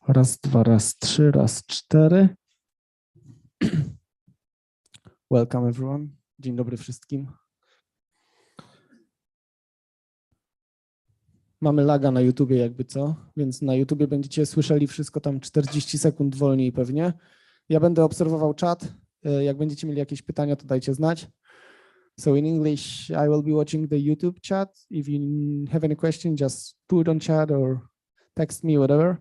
Raz, dwa, raz, trzy, raz, cztery. Welcome everyone. Dzień dobry wszystkim. Mamy laga na YouTubie jakby co, więc na YouTubie będziecie słyszeli wszystko tam 40 sekund wolniej pewnie. Ja będę obserwował czat. Jak będziecie mieli jakieś pytania, to dajcie znać. So in English, I will be watching the YouTube chat. If you have any question, just put on chat or text me, whatever.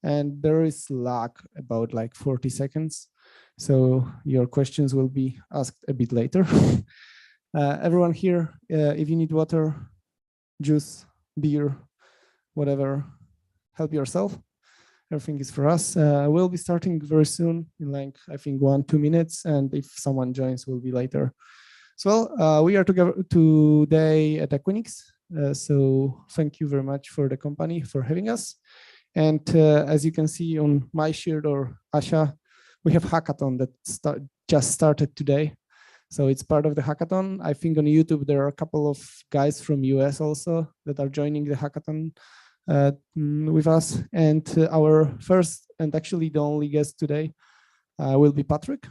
And there is lag about like 40 seconds. So your questions will be asked a bit later. Everyone here, if you need water, juice, beer, whatever, help yourself. Everything is for us. We'll be starting very soon in like, I think 1-2 minutes. And if someone joins, will be later. So we are together today at Equinix. So thank you very much for the company for having us. And as you can see on my shirt or Asha, we have hackathon that just started today. So it's part of the hackathon. I think on YouTube, there are a couple of guys from US also that are joining the hackathon with us. And our first and actually the only guest today will be Patrick.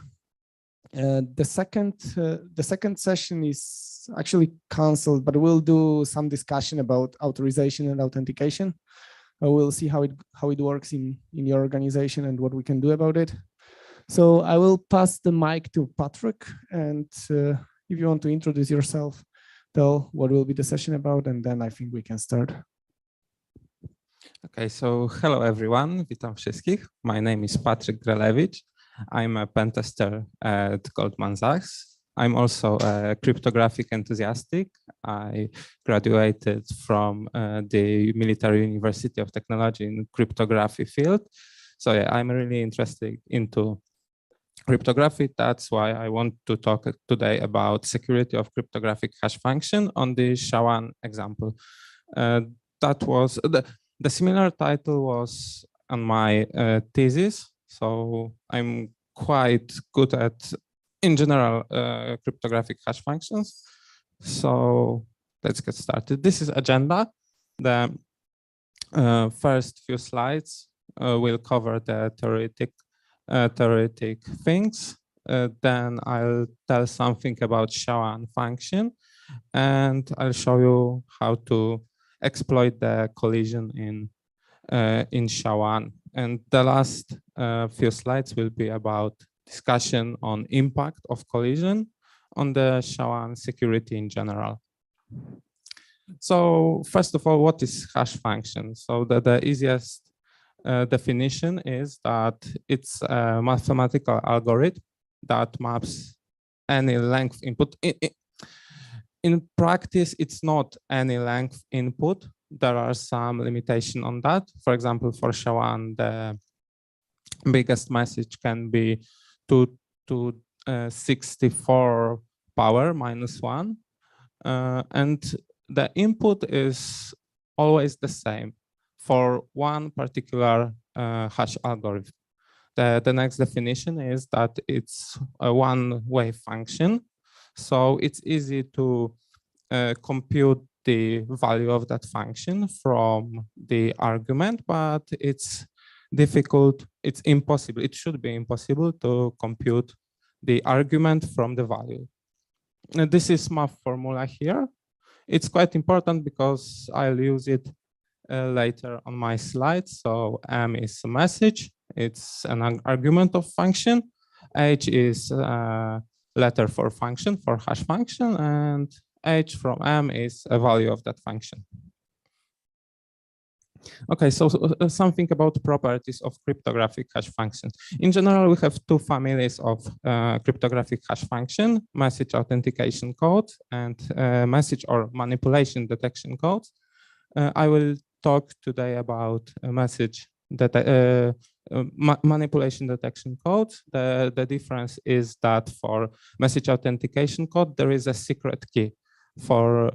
The second session is actually canceled, but we'll do some discussion about authorization and authentication. We'll see how it works in your organization and what we can do about it. So I will pass the mic to Patrick, and if you want to introduce yourself, tell what will be the session about, and then I think we can start. Okay, so hello everyone, witam wszystkich. My name is Patrick Dralavich. I'm a pen tester at Goldman Sachs. I'm also a cryptographic enthusiast. I graduated from the Military University of Technology in cryptography field. So yeah, I'm really interested into cryptography. That's why I want to talk today about security of cryptographic hash function on the SHA-1 example. That was the similar title was on my thesis. So I'm quite good at in general, cryptographic hash functions. So let's get started. This is agenda. The first few slides will cover the theoretic things. Then I'll tell something about SHA-1 function, and I'll show you how to exploit the collision in SHA-1. And the last few slides will be about discussion on impact of collision on the SHA-1 security in general. So first of all, what is hash function? So the easiest definition is that it's a mathematical algorithm that maps any length input. In practice, it's not any length input. There are some limitation on that. For example, for SHA-1, the biggest message can be 64 power -1, and the input is always the same for one particular hash algorithm. The next definition is that it's a one-way function, so it's easy to compute the value of that function from the argument, but it's difficult, it's impossible, it should be impossible to compute the argument from the value. And this is my formula here. It's quite important because I'll use it later on my slides. So M is a message, it's an argument of function, H is a letter for function, for hash function, and H from M is a value of that function. Okay, so something about properties of cryptographic hash functions. In general, we have two families of cryptographic hash function, message authentication code and message or manipulation detection codes. I will talk today about a message that manipulation detection code. The difference is that for message authentication code, there is a secret key. For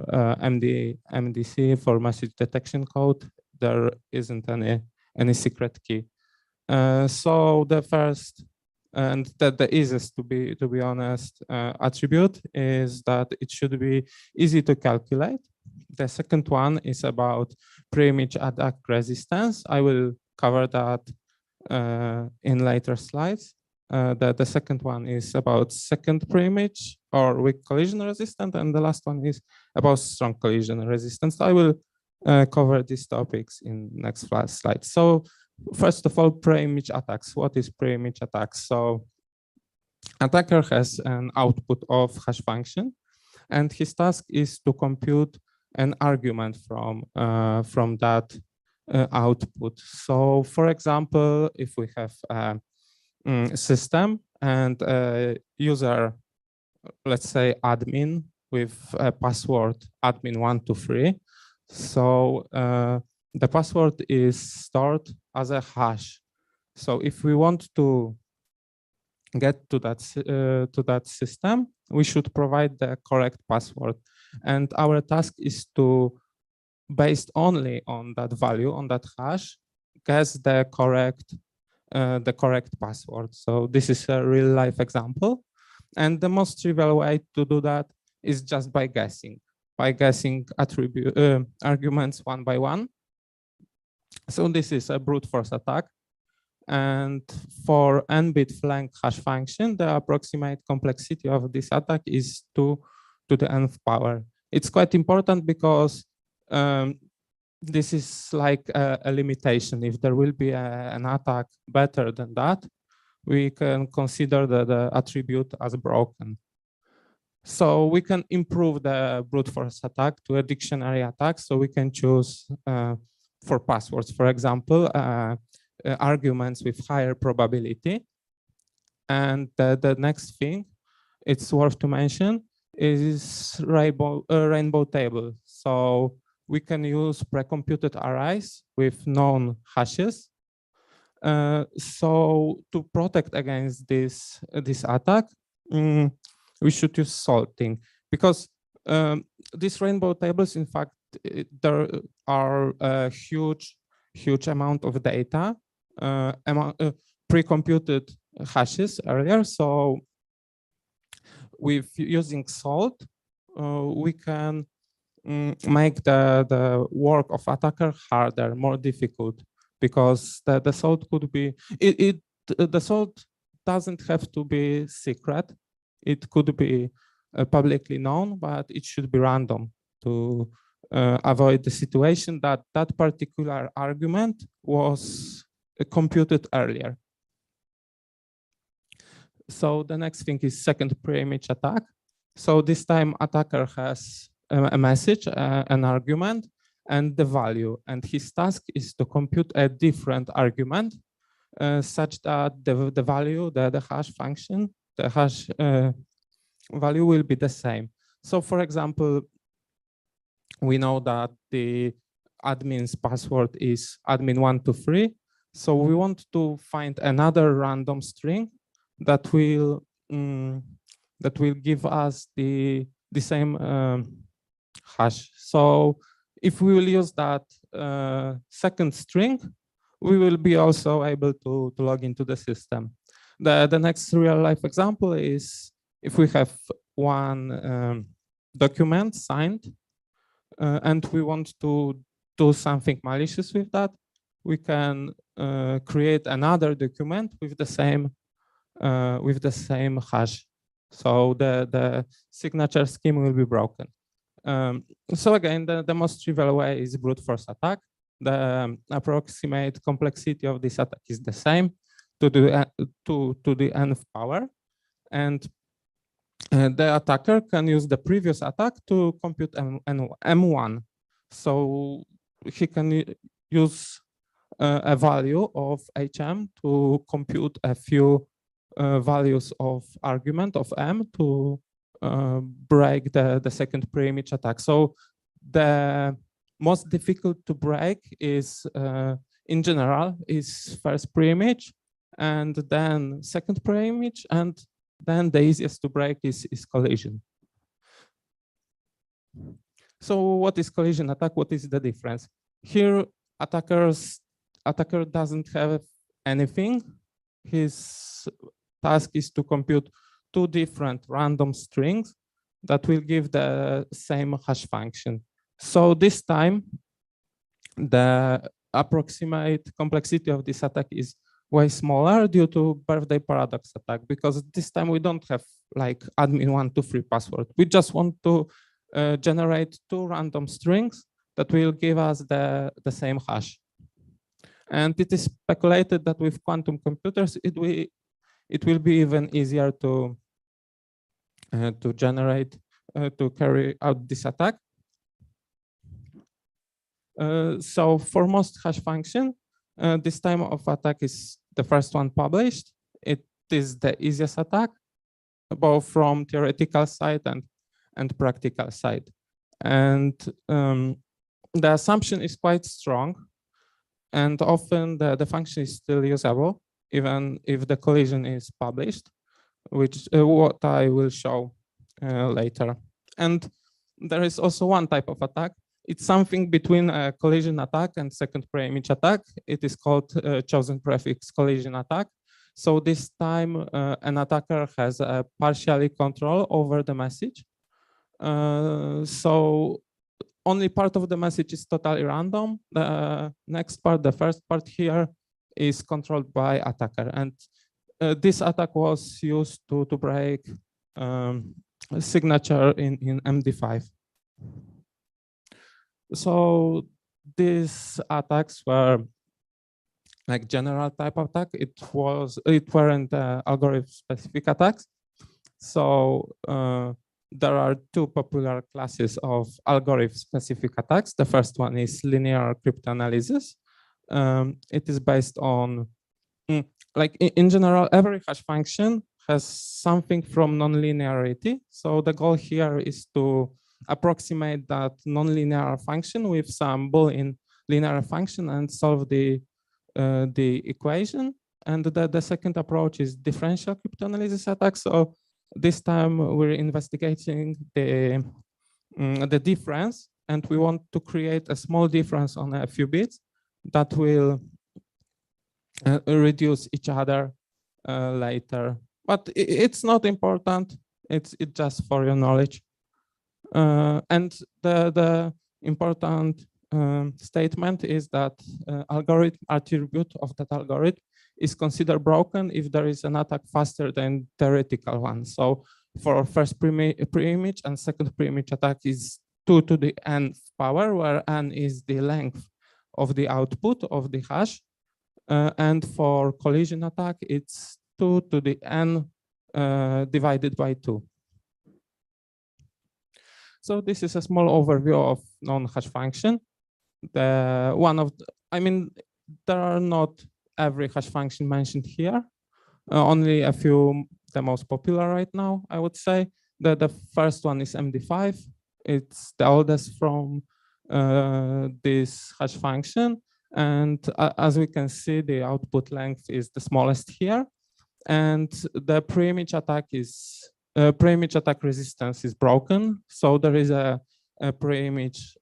MDC, for message detection code, there isn't any secret key. So the first and the easiest, to be honest, attribute is that it should be easy to calculate. The second one is about pre-image attack resistance. I will cover that in later slides. The second one is about second pre-image or weak collision resistant, and the last one is about strong collision resistance. I will cover these topics in next slide. So first of all, pre-image attacks. What is pre-image attacks? So attacker has an output of hash function, and his task is to compute an argument from that output. So for example, if we have a system and a user, let's say admin, with a password admin123, so the password is stored as a hash. So if we want to get to that system, we should provide the correct password, and our task is to, based only on that value, on that hash, guess the correct password. So this is a real life example, and the most trivial way to do that is just by guessing arguments one by one. So this is a brute force attack. And for n-bit flank hash function, the approximate complexity of this attack is 2 to the nth power. It's quite important because this is like a limitation. If there will be an attack better than that, we can consider the attribute as broken. So we can improve the brute force attack to a dictionary attack. So we can choose for passwords, for example, arguments with higher probability. And the next thing it's worth to mention is rainbow table. So we can use pre-computed arrays with known hashes. So to protect against this attack, we should use salting, because these rainbow tables, in fact, there are a huge amount of data, pre-computed hashes earlier. So with using salt, we can make the work of attacker harder, more difficult, because the salt could be, the salt doesn't have to be secret. It could be publicly known, but it should be random to avoid the situation that that particular argument was computed earlier. So the next thing is second pre-image attack. So this time attacker has a message, an argument, and the value. And his task is to compute a different argument such that the value, the hash function, the hash value will be the same. So for example, we know that the admin's password is admin123. So we want to find another random string that will give us the same hash. So if we will use that second string, we will be also able to log into the system. The next real life example is if we have one document signed and we want to do something malicious with that, we can create another document with the same hash. So the signature scheme will be broken. So again, the most trivial way is brute force attack. The approximate complexity of this attack is the same, to the nth power, and the attacker can use the previous attack to compute M1. So he can use a value of HM to compute a few values of argument of M to break the second pre-image attack. So the most difficult to break is, in general, is first pre-image, and then second pre-image, and then the easiest to break is collision. So what is collision attack? What is the difference? Here, attacker doesn't have anything. His task is to compute two different random strings that will give the same hash function. So this time, the approximate complexity of this attack is way smaller due to birthday paradox attack, because this time we don't have like admin123 password. We just want to generate 2 random strings that will give us the same hash. And it is speculated that with quantum computers, it will be even easier to generate, to carry out this attack. So for most hash function, this time of attack is the first one published. It is the easiest attack, both from theoretical side and practical side. And the assumption is quite strong, and often the function is still usable, even if the collision is published, which what I will show later. And there is also one type of attack. It's something between a collision attack and second preimage attack. It is called chosen prefix collision attack. So this time an attacker has a partially control over the message. So only part of the message is totally random. The next part, the first part here, is controlled by attacker. And this attack was used to break a signature in MD5. So these attacks were like general type of attack. It weren't algorithm specific attacks. So there are 2 popular classes of algorithm specific attacks. The first one is linear cryptanalysis. It is based on, like in general, every hash function has something from nonlinearity. So the goal here is to approximate that nonlinear function with some Boolean linear function and solve the equation. And the second approach is differential cryptanalysis attack. So this time we're investigating the difference, and we want to create a small difference on a few bits that will reduce each other later. But it's not important. It's just for your knowledge. And the important statement is that algorithm attribute of that algorithm is considered broken if there is an attack faster than theoretical one. So for first preimage and second preimage attack is 2 to the nth power, where n is the length of the output of the hash. And for collision attack, it's 2 to the n divided by 2. So this is a small overview of non-hash function. There are not every hash function mentioned here, only a few, the most popular right now, I would say. The first one is MD5. It's the oldest from this hash function. And as we can see, the output length is the smallest here. And the preimage attack is preimage attack resistance is broken. So there is a preimage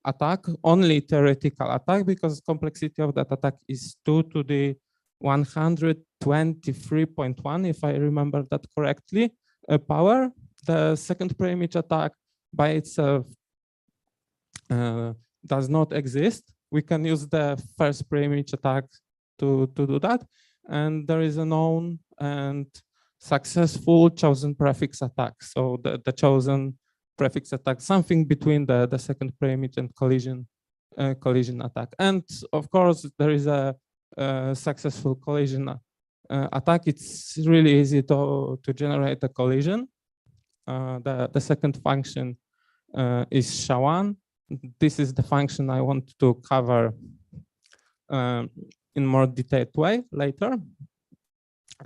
attack, only theoretical attack, because complexity of that attack is 2 to the 123.1, if I remember that correctly, power. The second preimage attack by itself does not exist. We can use the first preimage attack to do that. And there is a known and successful chosen prefix attack. So the chosen prefix attack, something between the second preimage and collision attack. And of course, there is a successful collision attack. It's really easy to generate a collision. The second function is SHA1. This is the function I want to cover in more detailed way later.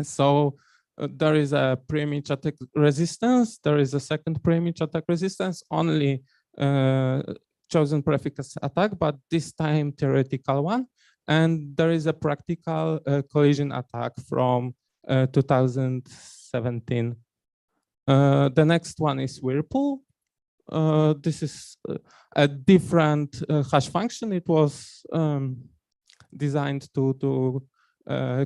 So there is a preimage attack resistance. There is a second preimage attack resistance, only chosen prefix attack, but this time theoretical one. And there is a practical collision attack from 2017. The next one is Whirlpool. This is a different hash function. It was designed to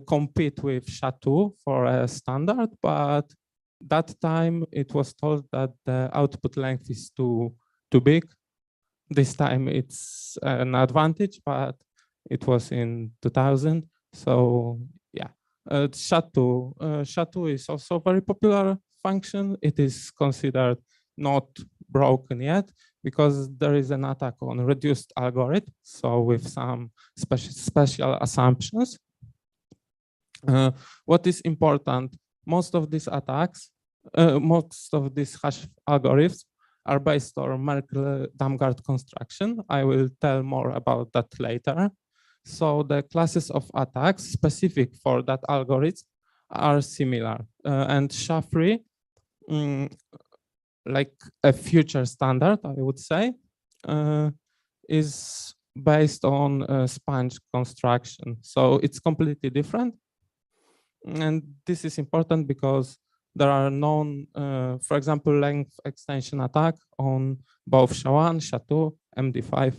compete with SHA-2 for a standard, but that time it was told that the output length is too big. This time it's an advantage, but it was in 2000. So yeah, SHA-2 is also a very popular function. It is considered not broken yet because there is an attack on reduced algorithm. So with some special assumptions. What is important, most of these attacks, most of these hash algorithms are based on Merkle-Damgard construction. I will tell more about that later. So the classes of attacks specific for that algorithm are similar. And SHA-3, like a future standard, I would say, is based on sponge construction. So it's completely different. And this is important because there are known, for example, length extension attack on both SHA-1, SHA-2, MD5.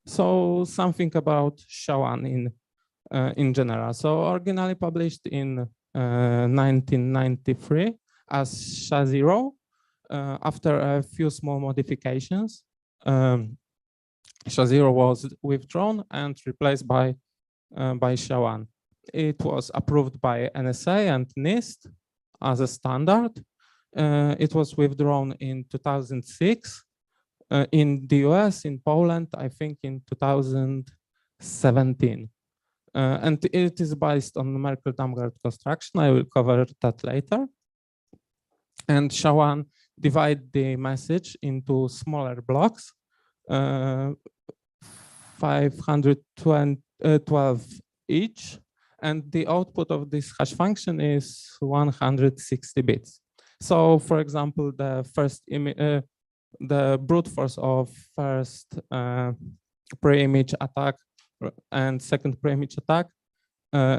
So something about SHA-1 in general. So originally published in 1993 as SHA-0. After a few small modifications, SHA-0 was withdrawn and replaced by SHA-1. It was approved by NSA and NIST as a standard. It was withdrawn in 2006 in the US, in Poland, I think in 2017. And it is based on Merkle-Damgard construction. I will cover that later. And SHA-1 divide the message into smaller blocks, 512 each. And the output of this hash function is 160 bits. So, for example, the brute force of first pre-image attack and second pre-image attack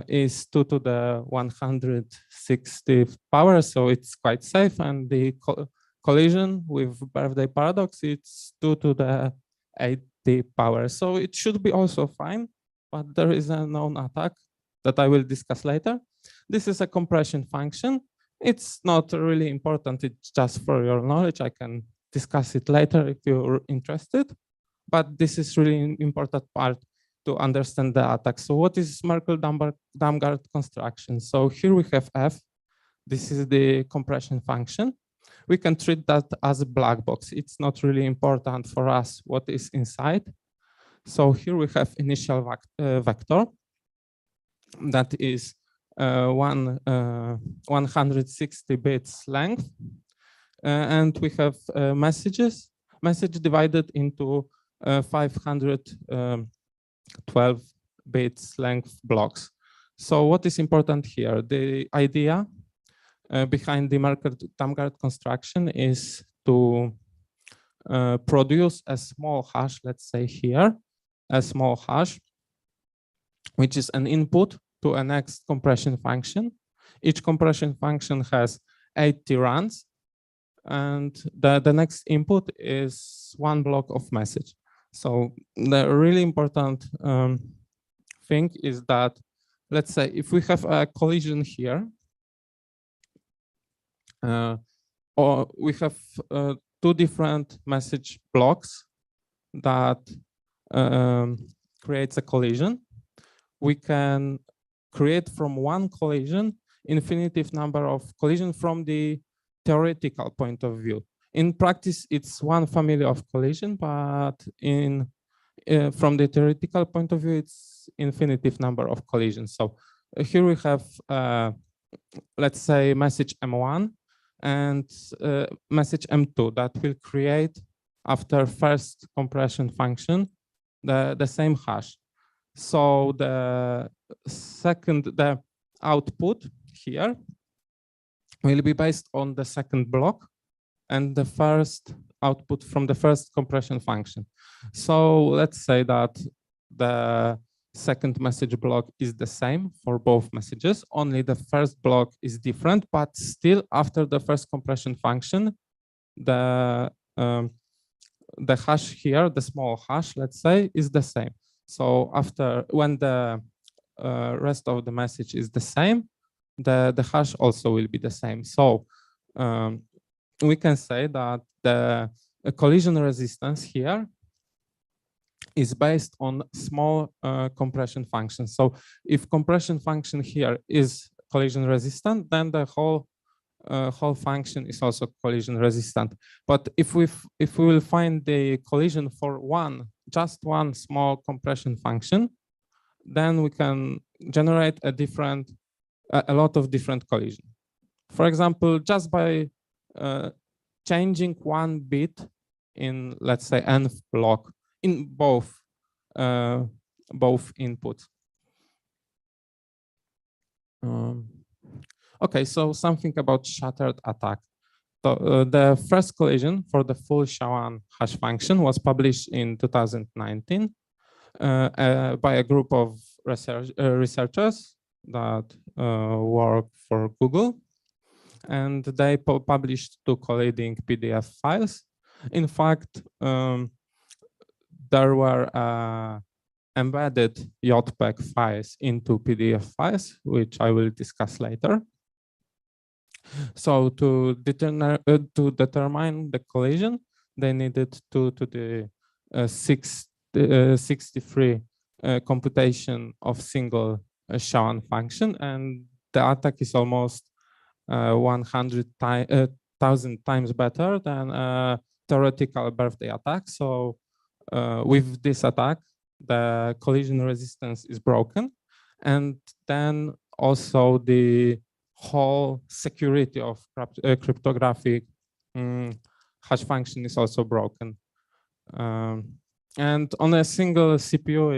is 2 to the 160th power, so it's quite safe. And the collision with birthday paradox, it's 2 to the 80 power, so it should be also fine. But there is a known attack that I will discuss later. This is a compression function. It's not really important. It's just for your knowledge. I can discuss it later if you're interested. But this is really important part to understand the attack. So what is Merkle-Damgard construction? So here we have F. This is the compression function. We can treat that as a black box. It's not really important for us what is inside. So here we have initial vector that is 160 bits length. And we have message divided into 512 bits length blocks. So what is important here? The idea behind the Merkle-Damgard construction is to produce a small hash, let's say here, a small hash, which is an input to a next compression function. Each compression function has 80 runs, and the next input is one block of message. So the really important thing is that, let's say, if we have a collision here, or we have two different message blocks that creates a collision, we can create from one collision infinitive number of collisions from the theoretical point of view. In practice, it's one family of collision, but from the theoretical point of view, it's infinitive number of collisions. So here we have, let's say, message M1 and message M2 that will create after first compression function the same hash. So the output here will be based on the second block and the first output from the first compression function. So let's say that the second message block is the same for both messages, only the first block is different, but still after the first compression function, the hash here, the small hash, let's say, is the same. So when the rest of the message is the same, the hash also will be the same. So we can say that the collision resistance here is based on small compression functions. So if compression function here is collision resistant, then the whole function is also collision resistant. But if we will find the collision for just one small compression function, then we can generate a lot of different collision. For example, just by changing one bit in, let's say, nth block in both inputs. Okay, so something about shattered attack. So, the first collision for the full SHA-1 hash function was published in 2019 by a group of researchers that work for Google, and they published 2 colliding PDF files. In fact, there were embedded JPEG files into PDF files, which I will discuss later. So to determine the collision, they needed to the 63 computation of single SHA-1 function, and the attack is almost 100,000 times better than a theoretical birthday attack. So with this attack, the collision resistance is broken, and then also the whole security of cryptographic hash function is also broken. And on a single CPU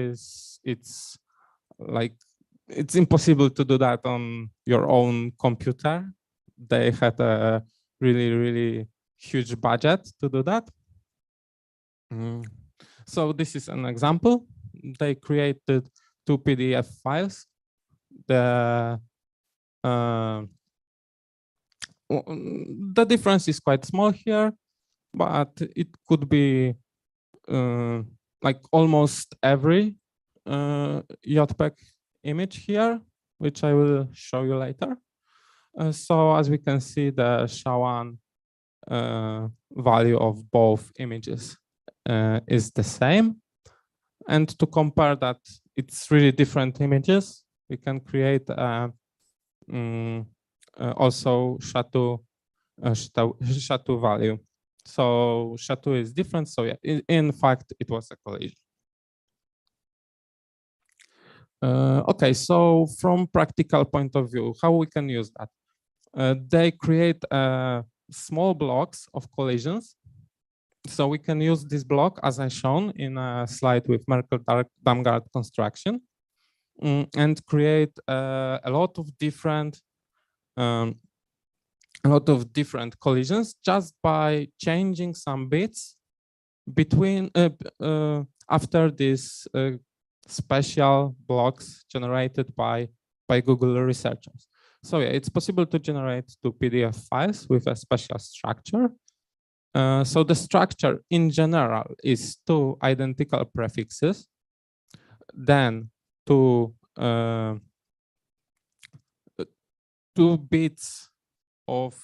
it's impossible to do that on your own computer. They had a really huge budget to do that. So this is an example. They created 2 PDF files. The difference is quite small here, but it could be like almost every JPEG image here, which I will show you later. So as we can see, the SHA-1 value of both images is the same. And to compare that it's really different images, we can create also SHA-2 value. So SHA-2 is different. So yeah, in fact, it was a collision. Okay, so from practical point of view, how we can use that? They create small blocks of collisions. So we can use this block as I shown in a slide with Merkle-Damgard construction and create a lot of different collisions just by changing some bits between after these special blocks generated by Google researchers. So yeah, it's possible to generate 2 PDF files with a special structure. So the structure in general is 2 identical prefixes, then 2 bits of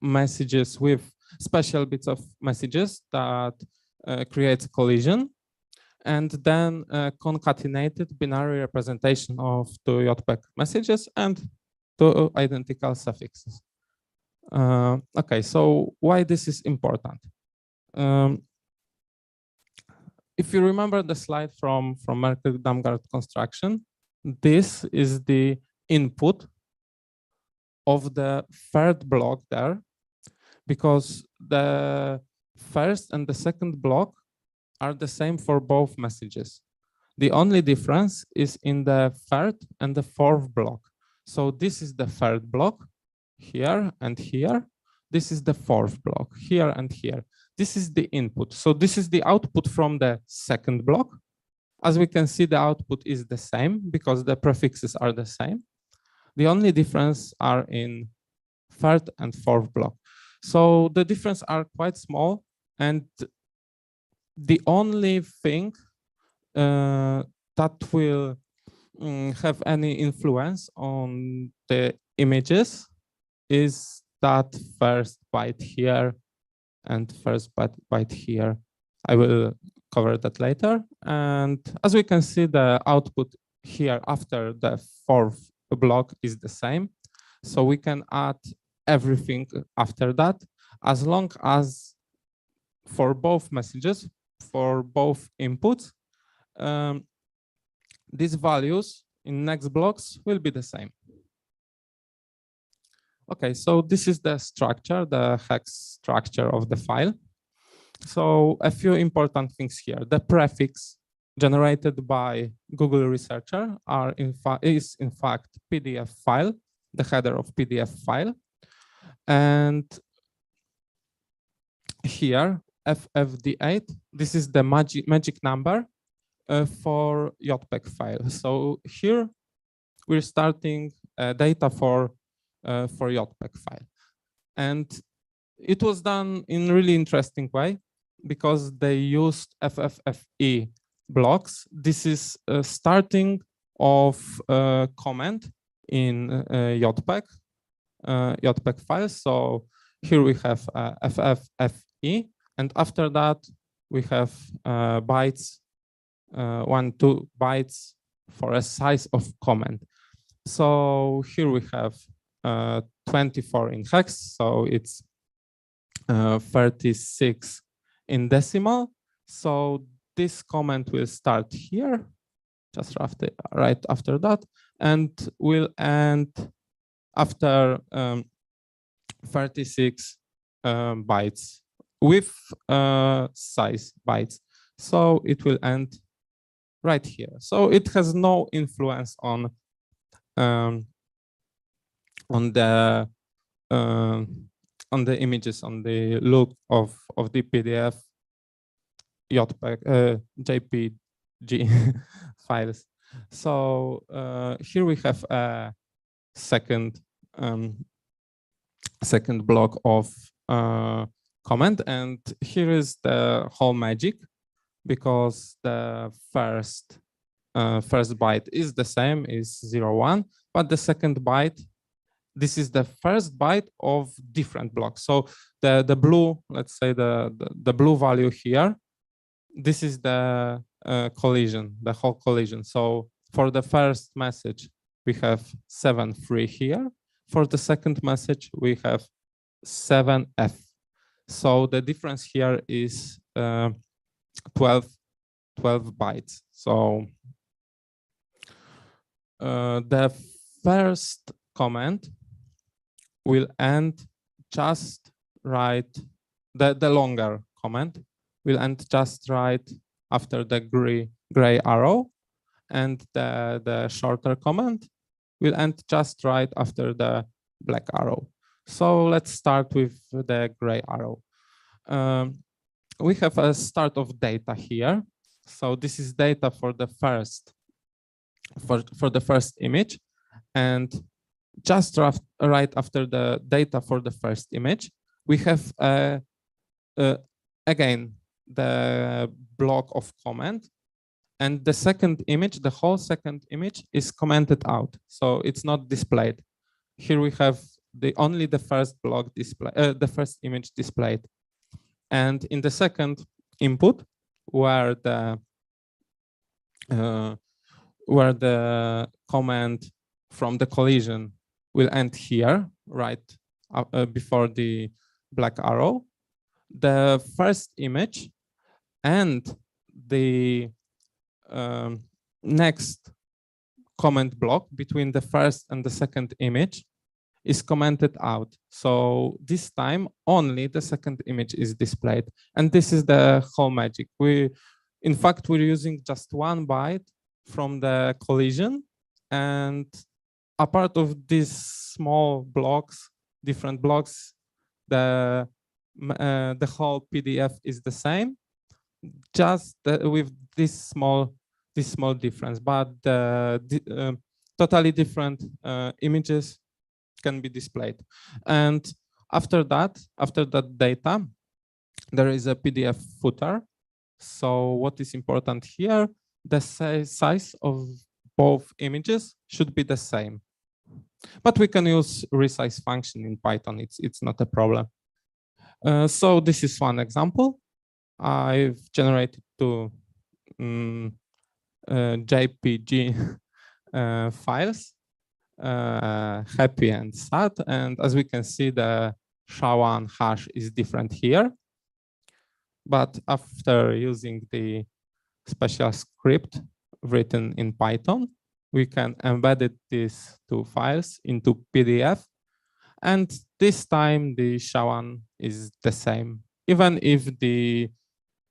messages with special bits of messages that creates collision, and then concatenated binary representation of 2 JPEG messages and 2 identical suffixes. Okay, so why this is important? If you remember the slide from Merkle-Damgard construction, this is the input of the 3rd block there, because the 1st and the 2nd block are the same for both messages. The only difference is in the 3rd and the 4th block. So this is the 3rd block here and here. This is the 4th block here and here. This is the input. So this is the output from the 2nd block. As we can see, the output is the same because the prefixes are the same. The only difference are in 3rd and 4th block. So the difference are quite small, and the only thing that will have any influence on the images is that 1st byte here and 1st byte here. I will cover that later. And as we can see, the output here after the fourth block is the same. So we can add everything after that, as long as for both messages, for both inputs, these values in next blocks will be the same. Okay, so this is the structure, the hex structure of the file. So a few important things here. The prefix generated by Google researcher is in fact PDF file, the header of PDF file. And here, FFD8, this is the magic number for JPEG file. So here we're starting data for JPEG file. And it was done in a really interesting way because they used FFFE blocks. This is starting of comment in JPEG files. So here we have FFFE, and after that we have bytes, 2 bytes for a size of comment. So here we have 24 in hex, so it's 36 in decimal. So this comment will start here, just right after that, and will end after 36 bytes with size bytes. So it will end right here. So it has no influence on the images, on the look of the PDF, JPEG, JPG files. So here we have a second block of comment, and here is the whole magic, because the first byte is the same, is 01, but the second byte, this is the first byte of different blocks. So the blue, let's say the blue value here, this is the collision, the whole collision. So for the first message, we have 7.3 here. For the second message, we have 7F. So the difference here is 12 bytes. So the first comment will end just right, the longer comment will end just right after the gray arrow, and the shorter comment will end just right after the black arrow. So let's start with the gray arrow. We have a start of data here. So this is data for the first image, and just right after the data for the first image, we have again the block of comment, and the second image, the whole second image is commented out, so it's not displayed. Here we have only the first block display, the first image displayed, and in the second input, where the comment from the collision will end here, right before the black arrow, the first image and the next comment block between the first and the second image is commented out. So this time only the second image is displayed, and this is the whole magic. In fact, we're using just 1 byte from the collision, and a part of these small blocks, different blocks, the whole PDF is the same, just with this small difference, but totally different images can be displayed. And after that data, there is a PDF footer. So what is important here, the size of both images should be the same. But we can use resize function in Python, it's not a problem. So this is one example. I've generated two JPG files, happy and sad. And as we can see, the SHA-1 hash is different here. But after using the special script written in Python, we can embed these two files into PDF. And this time the SHA-1 is the same, even if the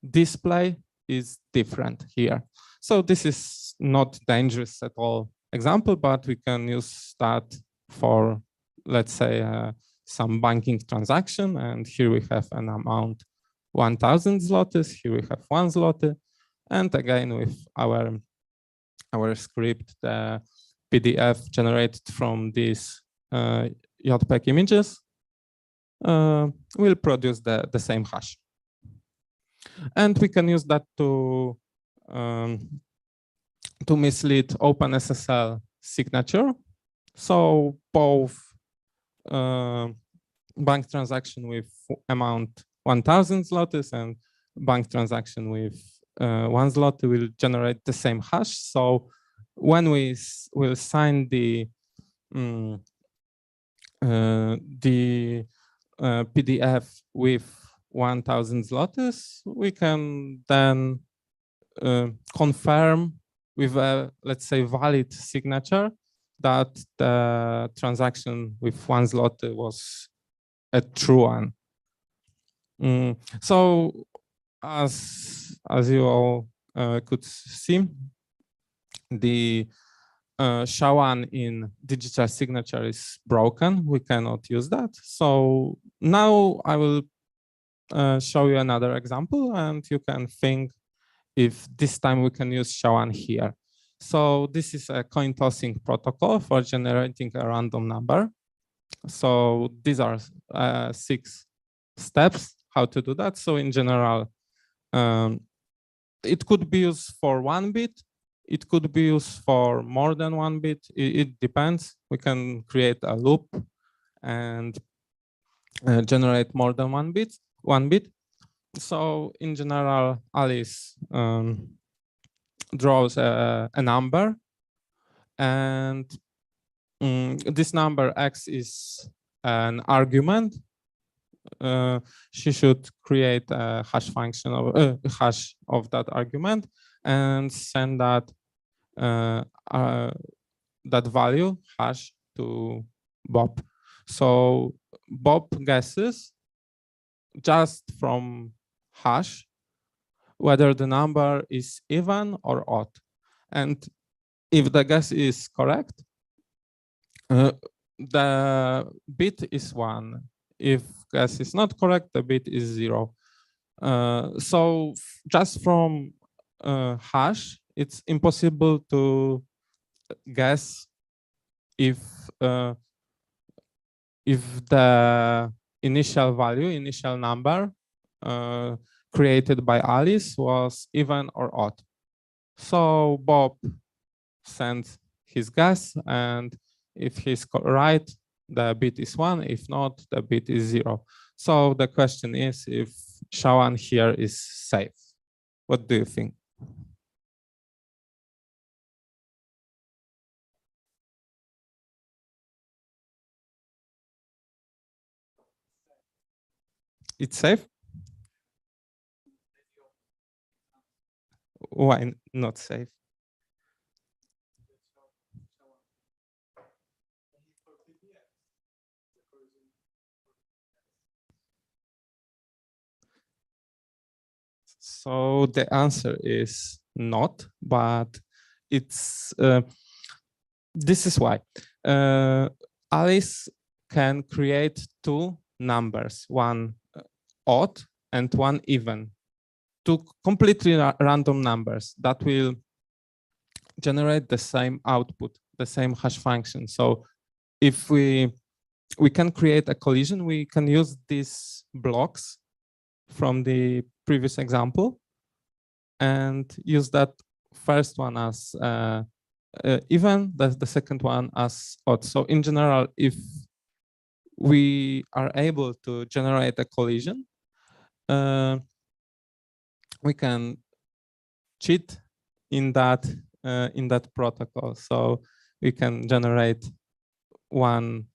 display is different here. So this is not dangerous at all example, but we can use that for, let's say, some banking transaction. And here we have an amount 1,000 zlotys. Here we have 1 zloty. And again, with our script, the PDF generated from these JPEG images will produce the same hash. And we can use that to mislead OpenSSL signature. So both bank transaction with amount 1,000 zlotys and bank transaction with 1 zloty will generate the same hash. So when we will sign the PDF with 1,000 zlotys, we can then confirm with a, let's say, valid signature that the transaction with 1 zloty was a true one. So as you all could see, the SHA-1 in digital signature is broken. We cannot use that. So now I will show you another example, and you can think if this time we can use SHA-1 here. So this is a coin tossing protocol for generating a random number. So these are 6 steps how to do that. So in general, it could be used for 1 bit. It could be used for more than 1 bit. It depends. We can create a loop and generate more than 1 bit. So in general, Alice draws a number, and this number X is an argument. She should create a hash function of hash of that argument and send that that value hash to Bob. So Bob guesses just from hash whether the number is even or odd. And if the guess is correct, the bit is 1. If guess is not correct, the bit is 0. So just from hash, it's impossible to guess if the initial number created by Alice was even or odd. So Bob sends his guess, and if he's right, the bit is 1. If not, the bit is 0. So the question is if SHA-1 here is safe. What do you think? It's safe? Why not safe? So the answer is not, but it's this is why. Alice can create 2 numbers, one odd and one even, 2 completely random numbers that will generate the same output, the same hash function. So if we can create a collision, we can use these blocks from the previous example and use that first one as even, the second one as odd. So in general, if we are able to generate a collision, we can cheat in that protocol. So we can generate one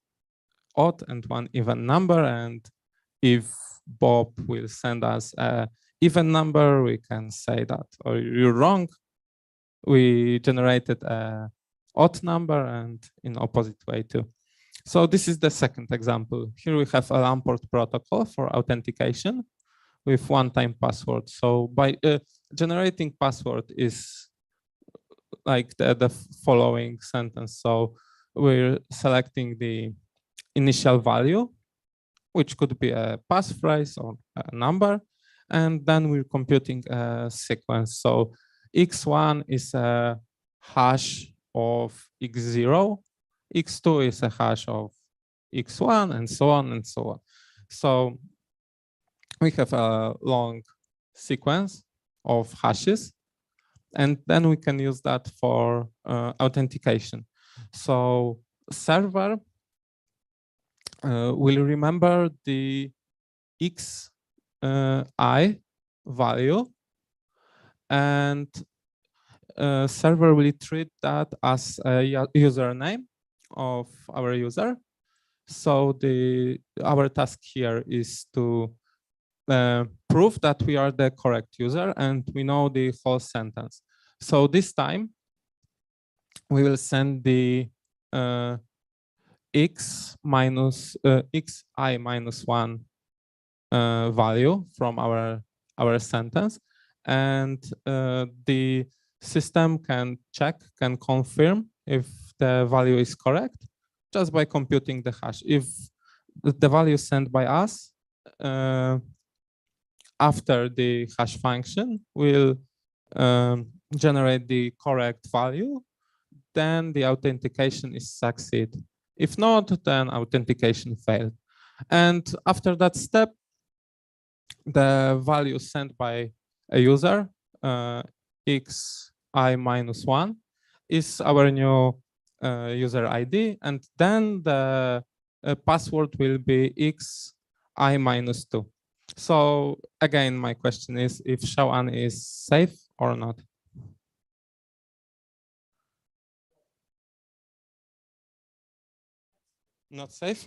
odd and one even number, and if Bob will send us an even number, we can say that, or you're wrong, we generated an odd number, and in opposite way too. So this is the second example. Here we have a Lamport protocol for authentication with one-time password. So by generating password is like the following sentence. So we're selecting the initial value, which could be a passphrase or a number, and then we're computing a sequence. So x1 is a hash of x0, x2 is a hash of x1, and so on and so on. So we have a long sequence of hashes, and then we can use that for authentication. So server will remember the xi value, and server will treat that as a username of our user. So our task here is to prove that we are the correct user and we know the whole sentence. So this time we will send the xi minus 1 value from our sentence, and the system can confirm if the value is correct just by computing the hash. If the value sent by us after the hash function will generate the correct value, then the authentication is succeed. If not, then authentication failed. And after that step, the value sent by a user, xi minus 1, is our new user ID, and then the password will be xi minus 2. So again, my question is if SHA-1 is safe or not. Not safe?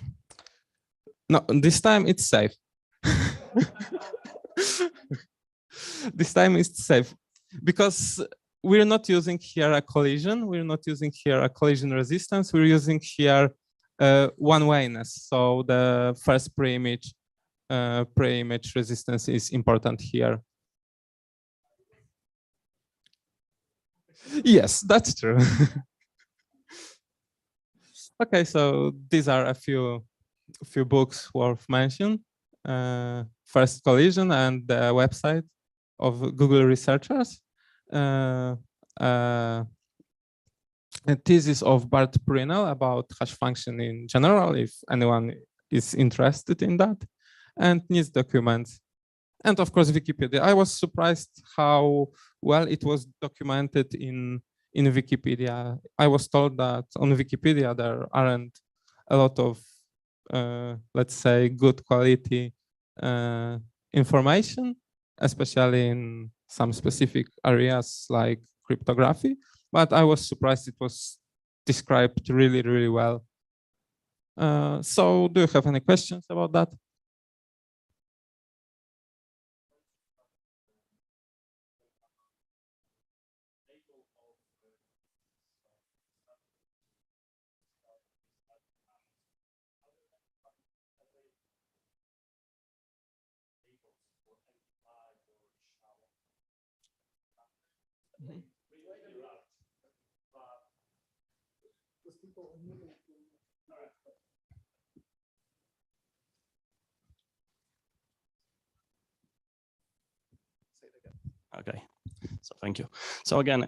No, this time it's safe. This time it's safe because we're not using here a collision. We're not using here a collision resistance. We're using here one-wayness. So the first pre-image resistance is important here. Yes, that's true. Okay, so these are a few books worth mention. First Collision and the website of Google researchers. A thesis of Bart Prinell about hash function in general, if anyone is interested in that, and needs documents. And of course, Wikipedia. I was surprised how well it was documented in Wikipedia. I was told that on Wikipedia there aren't a lot of, let's say, good quality information, especially in some specific areas like cryptography. But I was surprised it was described really, really well. So do you have any questions about that? Okay, so thank you. So again,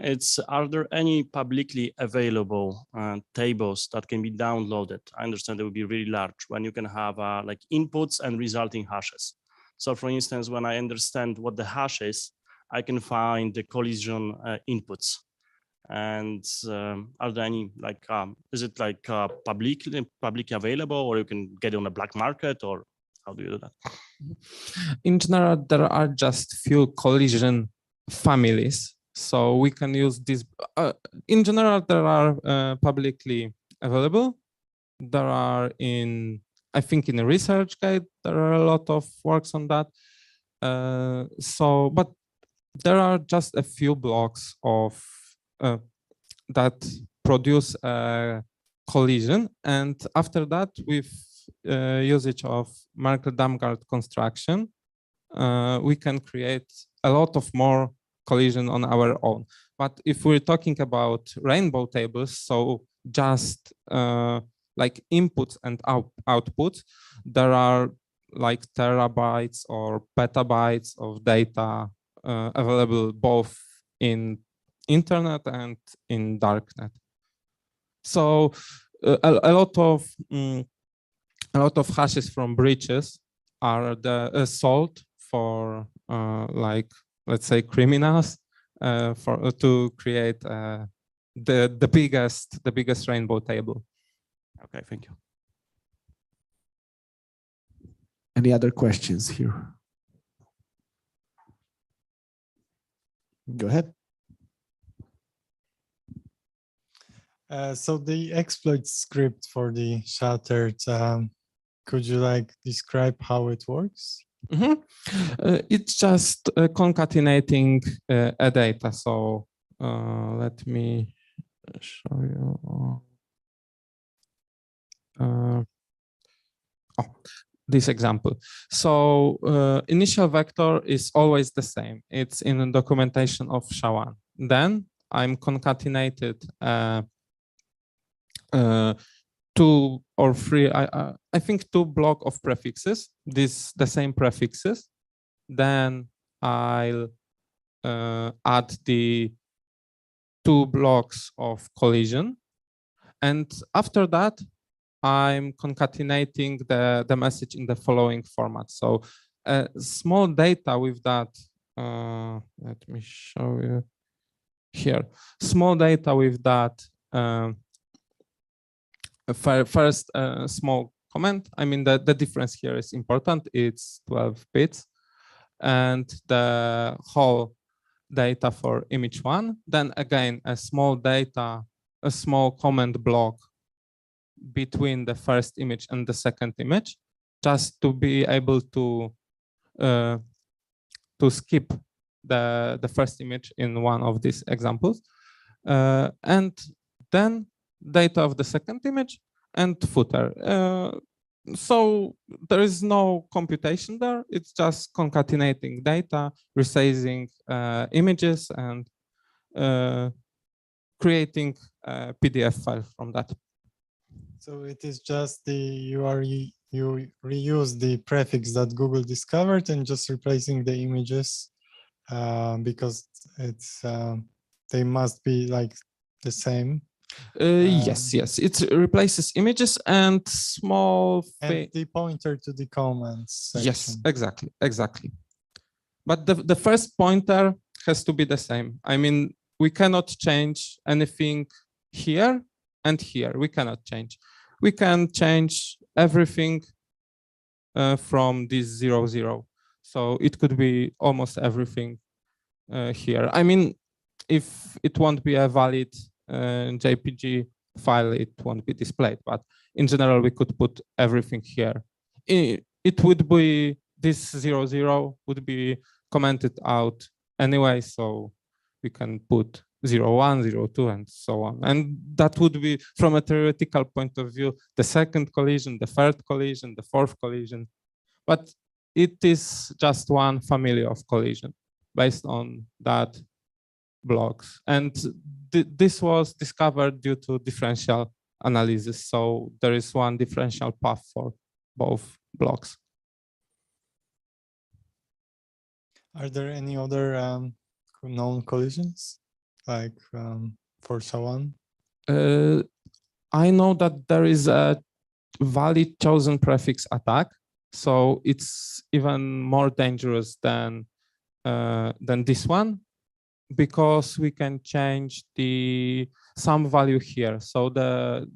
are there any publicly available tables that can be downloaded? I understand they will be really large when you can have like inputs and resulting hashes. So for instance, when I understand what the hash is, I can find the collision inputs. And are there any like, is it like publicly available, or you can get it on the black market, or how do you do that? In general, there are just few collision families. So we can use this. In general, there are publicly available. There are I think in a research guide, there are a lot of works on that. But there are just a few blocks of that produce a collision, and after that, with usage of Merkle-Damgard construction, we can create a lot of more collision on our own. But if we're talking about rainbow tables, so just like inputs and outputs, there are like terabytes or petabytes of data available both in internet and in darknet. So a lot of hashes from breaches are sold for like, let's say, criminals to create the biggest rainbow table. Okay, thank you. Any other questions here? Go ahead. So the exploit script for the shattered, could you like describe how it works? It's just concatenating a data. So let me show you. This example. So initial vector is always the same. It's in the documentation of SHA-1. Then I'm concatenated 2 or 3, I think 2 block of prefixes, the same prefixes. Then I'll add the 2 blocks of collision. And after that, I'm concatenating the message in the following format. So small data with that, let me show you here. Small data with that first small comment. I mean, the difference here is important. It's 12 bits. And the whole data for image 1. Then again, a small comment block between the first image and the second image, just to be able to skip the first image in one of these examples, and then data of the second image and footer. So there is no computation there. It's just concatenating data, resizing images, and creating a PDF file from that. So it is just you reuse the prefix that Google discovered and just replacing the images because it's they must be like the same. Yes, it replaces images and small and the pointer to the comments section. Yes, exactly. But the first pointer has to be the same. I mean, we cannot change anything here and here. We cannot change. We can change everything from this 0, 0. So it could be almost everything here. I mean, if it won't be a valid JPG file, it won't be displayed. But in general, we could put everything here. It would be, this 0, 0 would be commented out anyway. So we can put 0, 1, 0, 2, and so on. And that would be, from a theoretical point of view, the second collision, the third collision, the fourth collision. But it is just one family of collision based on that blocks. And this was discovered due to differential analysis. So there is one differential path for both blocks. Are there any other known collisions, like for SHA-1? I know that there is a valid chosen prefix attack, so it's even more dangerous than this one, because we can change some value here. So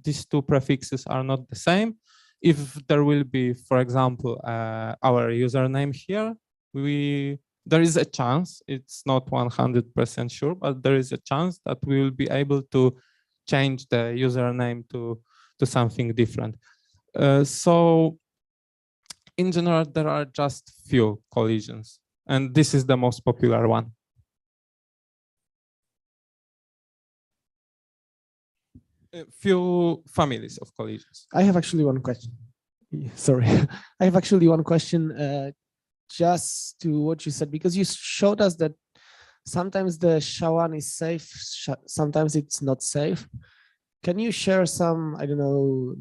these 2 prefixes are not the same. If there will be, for example, our username here, we there is a chance, it's not 100% sure, but there is a chance that we will be able to change the username to something different. So in general, there are just few collisions, and this is the most popular one. A few families of collisions. I have actually one question. Sorry, I have actually one question just to what you said, because you showed us that sometimes the SHA-1 is safe, sometimes it's not safe. Can you share some, I don't know,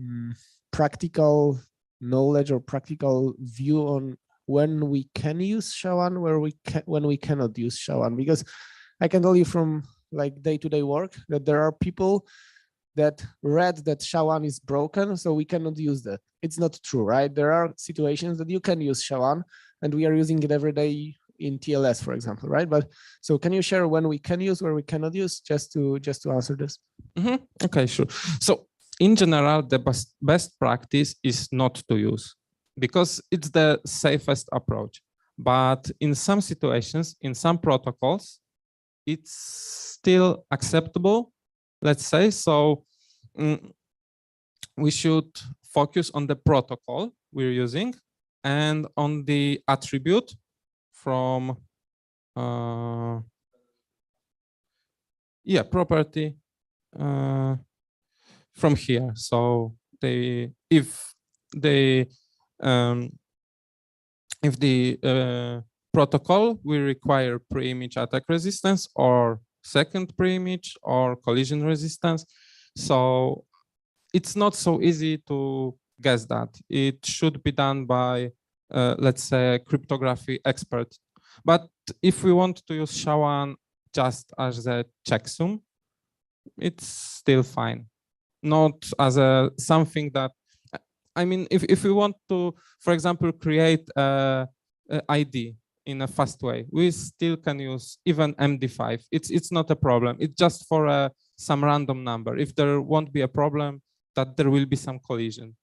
practical knowledge or practical view on when we can use SHA-1, when we cannot use SHA-1? Because I can tell you from like day-to-day work that there are people that read that SHA-1 is broken, so we cannot use that. It's not true, right? There are situations that you can use SHA-1, and we are using it every day in TLS, for example, right? But so can you share when we can use, where we cannot use, just to answer this? Okay, sure. So in general, the best practice is not to use, because it's the safest approach. But in some situations, in some protocols, it's still acceptable, let's say. So we should focus on the protocol we're using and on the attribute from property from here. So if the protocol will require pre-image attack resistance or second pre-image or collision resistance, so it's not so easy to guess that. It should be done by, let's say, a cryptography expert. But if we want to use SHA-1 just as a checksum, it's still fine. Not as a something that, I mean, if we want to, for example, create a ID in a fast way, we still can use even MD5. It's not a problem. It's just for some random number. If there won't be a problem, that there will be some collision.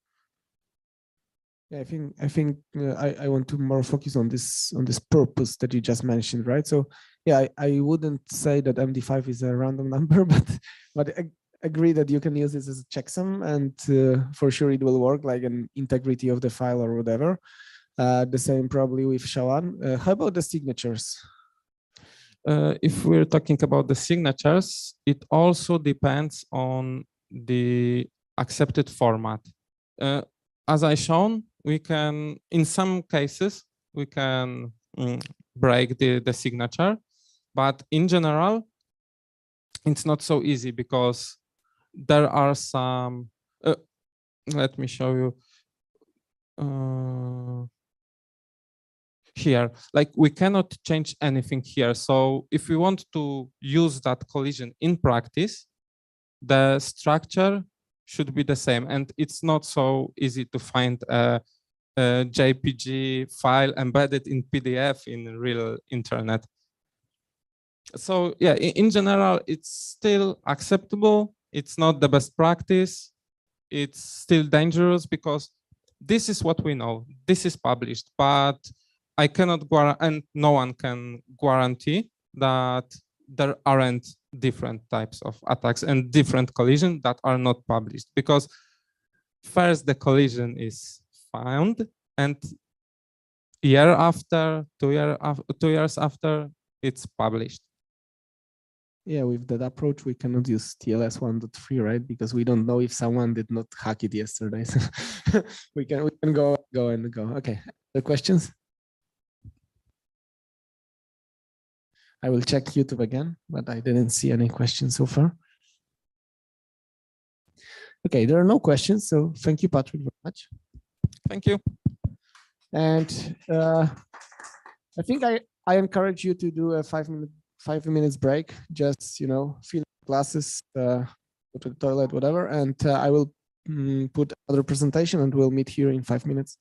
Yeah, I think I want to more focus on this purpose that you just mentioned, right? So yeah, I wouldn't say that MD5 is a random number, but I agree that you can use this as a checksum, and for sure it will work, like an integrity of the file or whatever. The same probably with SHA-1. How about the signatures? If we're talking about the signatures, it also depends on the accepted format. As I shown, we can, in some cases, we can break the signature, but in general, it's not so easy because there are some, let me show you here, like we cannot change anything here. So if we want to use that collision in practice, the structure should be the same, and it's not so easy to find a JPG file embedded in PDF in real internet. So yeah, in general, it's still acceptable. It's not the best practice. It's still dangerous because this is what we know. This is published, but I cannot guarantee, and no one can guarantee that there aren't different types of attacks and different collisions that are not published, because first the collision is found, and year after, 2 years after, it's published. Yeah, with that approach, we cannot use TLS 1.3, right? Because we don't know if someone did not hack it yesterday. So we can go. Okay, the questions? I will check YouTube again, but I didn't see any questions so far. Okay, there are no questions, so thank you, Patrick, very much. Thank you. And I think I encourage you to do a 5 minutes break. Just, you know, fill glasses, go to the toilet, whatever, and I will put another presentation, and we'll meet here in 5 minutes.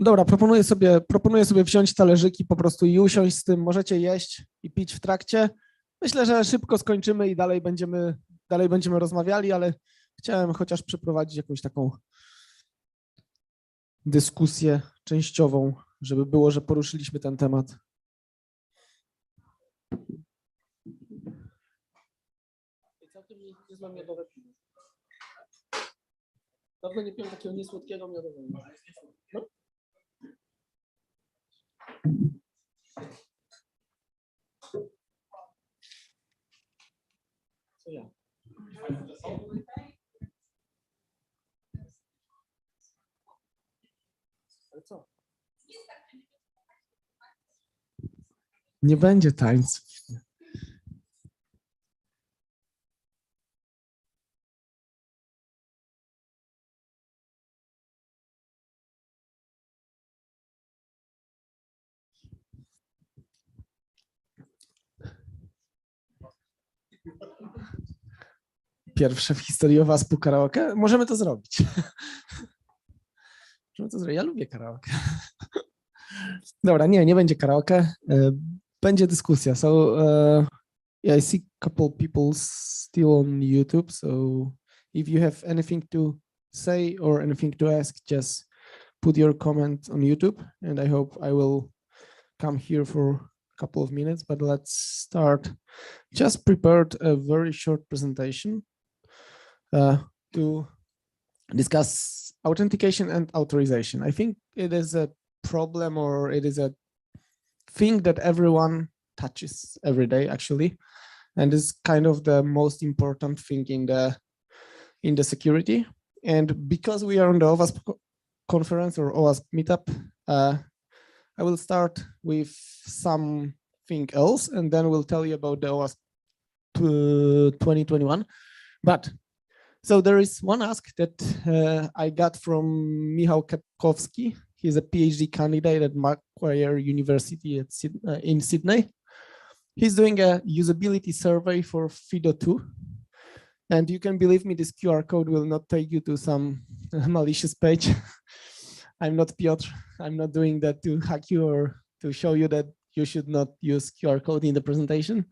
Dobra, proponuję sobie wziąć talerzyki po prostu i usiąść z tym. Możecie jeść i pić w trakcie. Myślę, że szybko skończymy i dalej będziemy rozmawiali, ale chciałem chociaż przeprowadzić jakąś taką dyskusję częściową, żeby było, że poruszyliśmy ten temat. Dawno nie piłem takiego niesłodkiego miodowego. No. Co ja? Ale co? Nie będzie tańców. Pierwsze w historii OWASP-u karaoke? Możemy to zrobić. Możemy to zrobić. Ja lubię karaoke. Dobra, nie będzie karaoke. Będzie dyskusja. So yeah, I see a couple people still on YouTube. So if you have anything to say or anything to ask, just put your comment on YouTube, and I hope I will come here for a couple of minutes. But let's start. Just prepared a very short presentation to discuss authentication and authorization. I think it is a problem, or it is a thing that everyone touches every day, actually, and is kind of the most important thing in the security. And because we are on the OWASP conference or OWASP meetup, I will start with something else, and then we'll tell you about the OWASP 2021. But so there is one ask that I got from Michał Katkowski. He's a PhD candidate at Macquarie University in Sydney. He's doing a usability survey for FIDO2. And you can believe me, this QR code will not take you to some malicious page. I'm not Piotr. I'm not doing that to hack you or to show you that you should not use QR code in the presentation.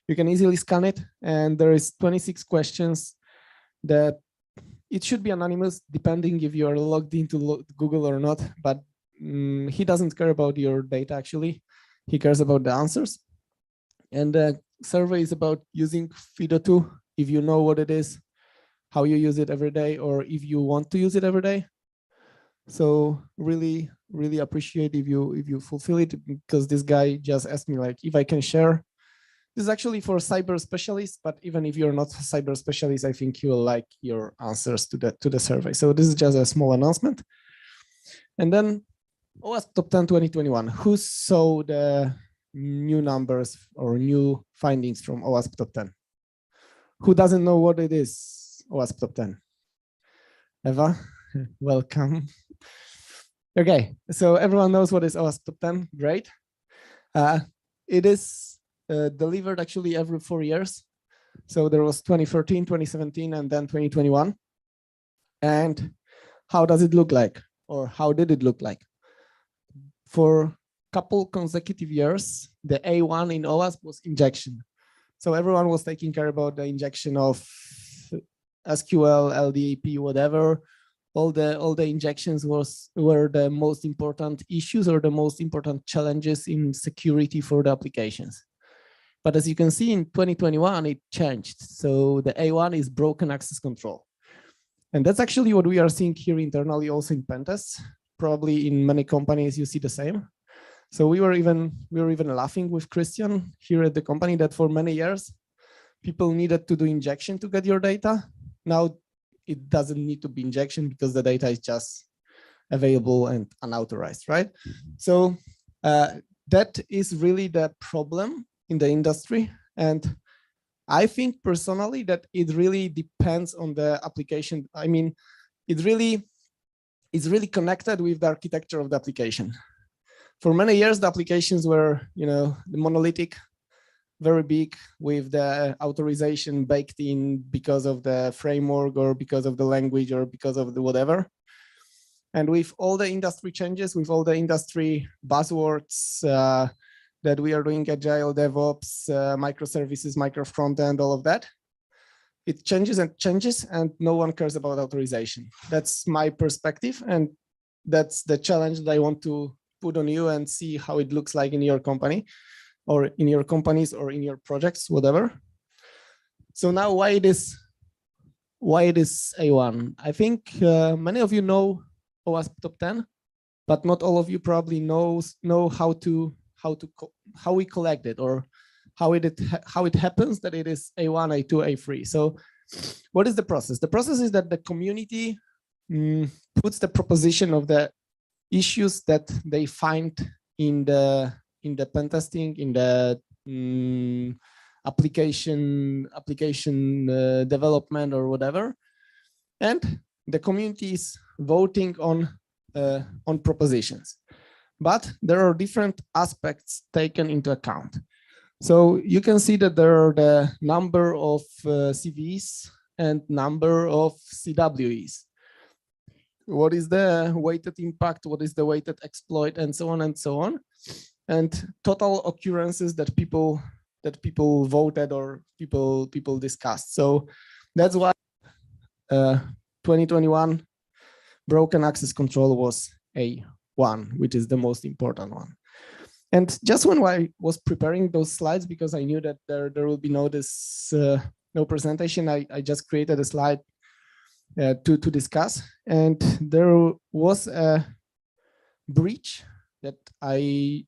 You can easily scan it. And there is 26 questions that it should be anonymous depending if you are logged into Google or not, but he doesn't care about your data actually. He cares about the answers. And the survey is about using FIDO2, if you know what it is, how you use it every day, or if you want to use it every day. So really, really appreciate if you fulfill it, because this guy just asked me like if I can share. This is actually for cyber specialists, but even if you're not a cyber specialist, I think you will like your answers to the survey. So this is just a small announcement. And then OWASP Top 10 2021. Who saw the new numbers or new findings from OWASP Top 10? Who doesn't know what it is, OWASP Top 10? Eva, welcome. Okay, so everyone knows what is OWASP Top 10, great. It is delivered actually every 4 years. So there was 2013, 2017, and then 2021. And how does it look like? Or how did it look like? For a couple consecutive years, the A1 in OWASP was injection. So everyone was taking care about the injection of SQL, LDAP, whatever. All the injections were the most important issues or the most important challenges in security for the applications. But as you can see in 2021, it changed. So the A1 is broken access control. And that's actually what we are seeing here internally also in pentests. Probably in many companies you see the same. So we were even laughing with Christian here at the company that for many years, people needed to do injection to get your data. Now it doesn't need to be injection because the data is just available and unauthorized, right? So that is really the problem in the industry. And I think personally that it really depends on the application. I mean, it's really connected with the architecture of the application. For many years, the applications were, the monolithic, very big, with the authorization baked in because of the framework or because of the language or because of the whatever. And with all the industry changes, with all the industry buzzwords that we are doing, agile, DevOps, microservices, micro frontend, all of that, it changes and changes, and no one cares about authorization. That's my perspective, and that's the challenge that I want to put on you and see how it looks like in your company, or in your companies, or in your projects, whatever. So now, why it is A1? I think many of you know OWASP top 10, but not all of you probably know how we collect it, or how it happens that it is A1, A2, A3. So what is the process? The process is that the community puts the proposition of the issues that they find in the pen testing, in the application development or whatever, and the community is voting on propositions. But there are different aspects taken into account. So you can see that there are the number of CVEs and number of CWEs. What is the weighted impact? What is the weighted exploit, and so on and so on, and total occurrences that people voted or people discussed. So that's why 2021 broken access control was A1, which is the most important one. And just when I was preparing those slides, because I knew that there will be no presentation, I just created a slide to discuss. And there was a breach that I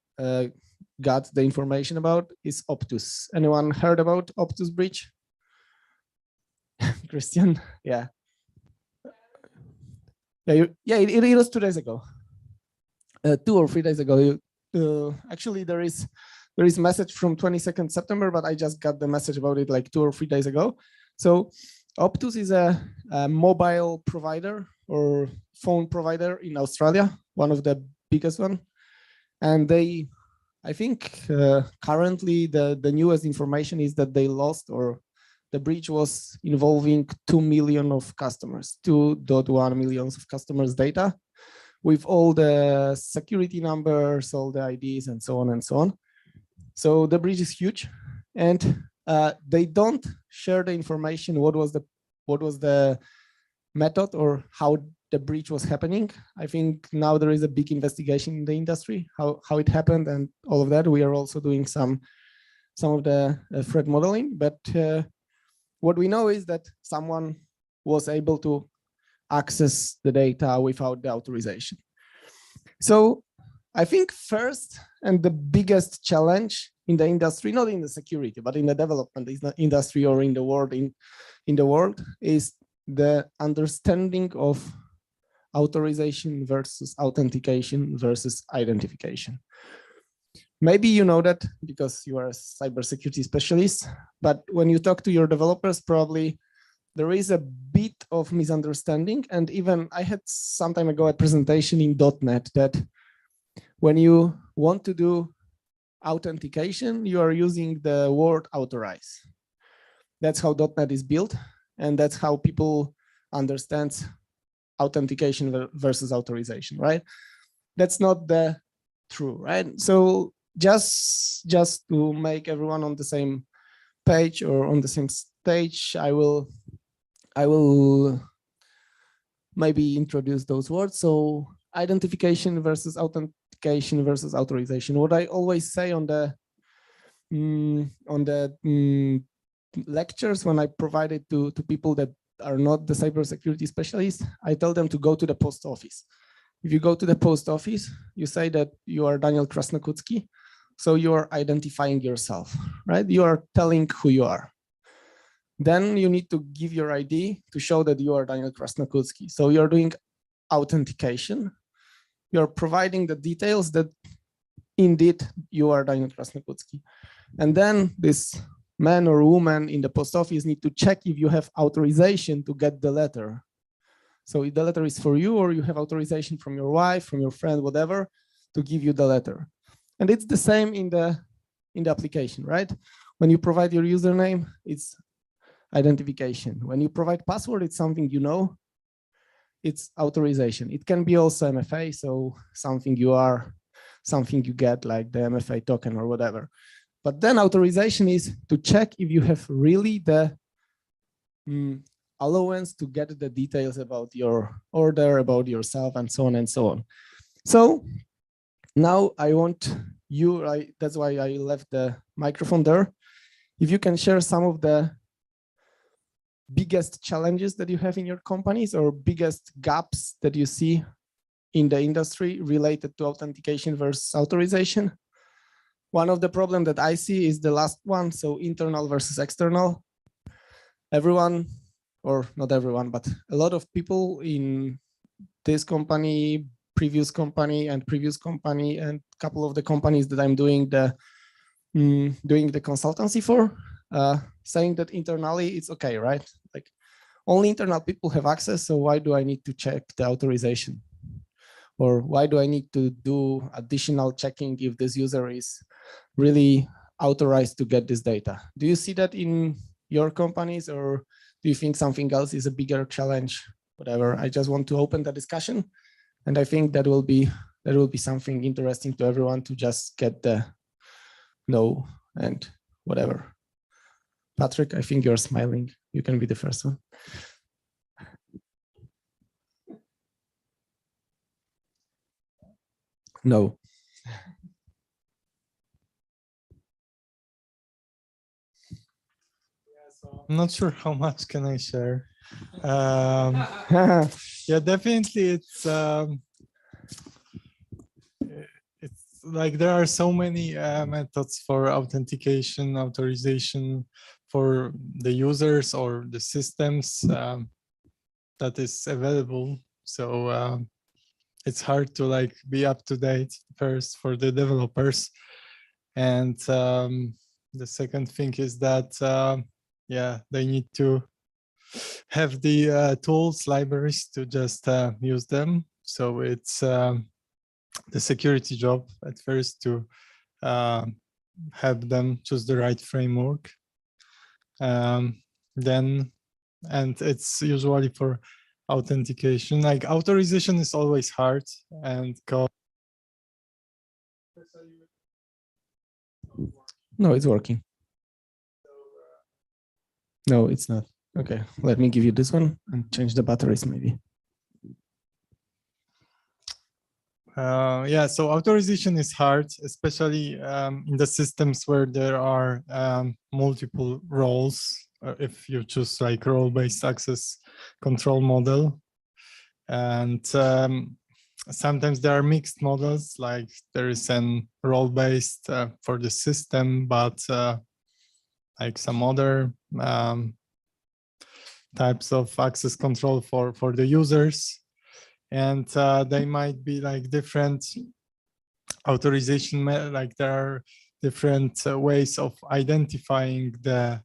got the information about, is Optus. Anyone heard about Optus breach? Christian? Yeah. It was 2 days ago. 2 or 3 days ago. Actually, there is a message from 22nd September, but I just got the message about it like 2 or 3 days ago. So Optus is a mobile provider or phone provider in Australia, one of the biggest one. And they, I think currently the newest information is that they lost, or the breach was involving 2 million of customers, 2.1 millions of customers' data, with all the security numbers, all the IDs, and so on and so on. So the breach is huge, and they don't share the information. What was the method or how the breach was happening? I think now there is a big investigation in the industry, how it happened and all of that. We are also doing some of the threat modeling, but what we know is that someone was able to access the data without the authorization. So I think first and the biggest challenge in the industry, not in the security, but in the development industry or in the world, is the understanding of authorization versus authentication versus identification. Maybe you know that because you are a cybersecurity specialist, but when you talk to your developers, probably there is a bit of misunderstanding. And even I had some time ago a presentation in .NET that when you want to do authentication, you are using the word authorize. That's how .NET is built, and that's how people understand authentication versus authorization, right? That's not the true, right? So just to make everyone on the same page or on the same stage, I will maybe introduce those words. So identification versus authentication versus authorization. What I always say on the lectures when I provide it to people that are not the cybersecurity specialists, I tell them to go to the post office. If you go to the post office, you say that you are Daniel Krasnokutski, so you are identifying yourself, right? You are telling who you are. Then you need to give your ID to show that you are Daniel Krasnokutski. So you're doing authentication. You're providing the details that indeed you are Daniel Krasnokutski. And then this man or woman in the post office need to check if you have authorization to get the letter. So if the letter is for you, or you have authorization from your wife, from your friend, whatever, to give you the letter. And it's the same in the application, right? When you provide your username, it's identification. When you provide password, it's something you know. it's authorization. It can be also MFA, so something you are, something you get like the MFA token or whatever. But then authorization is to check if you have really the allowance to get the details about your order, about yourself, and so on and so on. So now I want you, that's why I left the microphone there. If you can share some of the biggest challenges that you have in your companies or biggest gaps that you see in the industry related to authentication versus authorization. One of the problems that I see is the last one, so internal versus external. Everyone, or not everyone, but a lot of people in this company, previous company, and a couple of the companies that I'm doing the consultancy for, saying that internally it's okay, right? Like only internal people have access, so why do I need to check the authorization? Or why do I need to do additional checking if this user is really authorized to get this data? Do you see that in your companies, or do you think something else is a bigger challenge? Whatever, I just want to open the discussion, and I think that will be something interesting to everyone to just get the know and whatever. Patrick, I think you're smiling. You can be the first one. No. I'm not sure how much can I share. Yeah, definitely it's like there are so many methods for authentication, authorization for the users or the systems that is available. So it's hard to like be up to date first for the developers. And the second thing is that, yeah, they need to have the tools, libraries to just use them. So it's the security job at first to help them choose the right framework. Then, and it's usually for authentication, like authorization is always hard and No, it's working. No, it's not. Okay, let me give you this one and change the batteries maybe. Yeah, so authorization is hard, especially in the systems where there are multiple roles. If you choose like role-based access control model, and sometimes there are mixed models, like there is an role-based for the system, but like some other types of access control for the users. And they might be like different authorization, like there are different ways of identifying the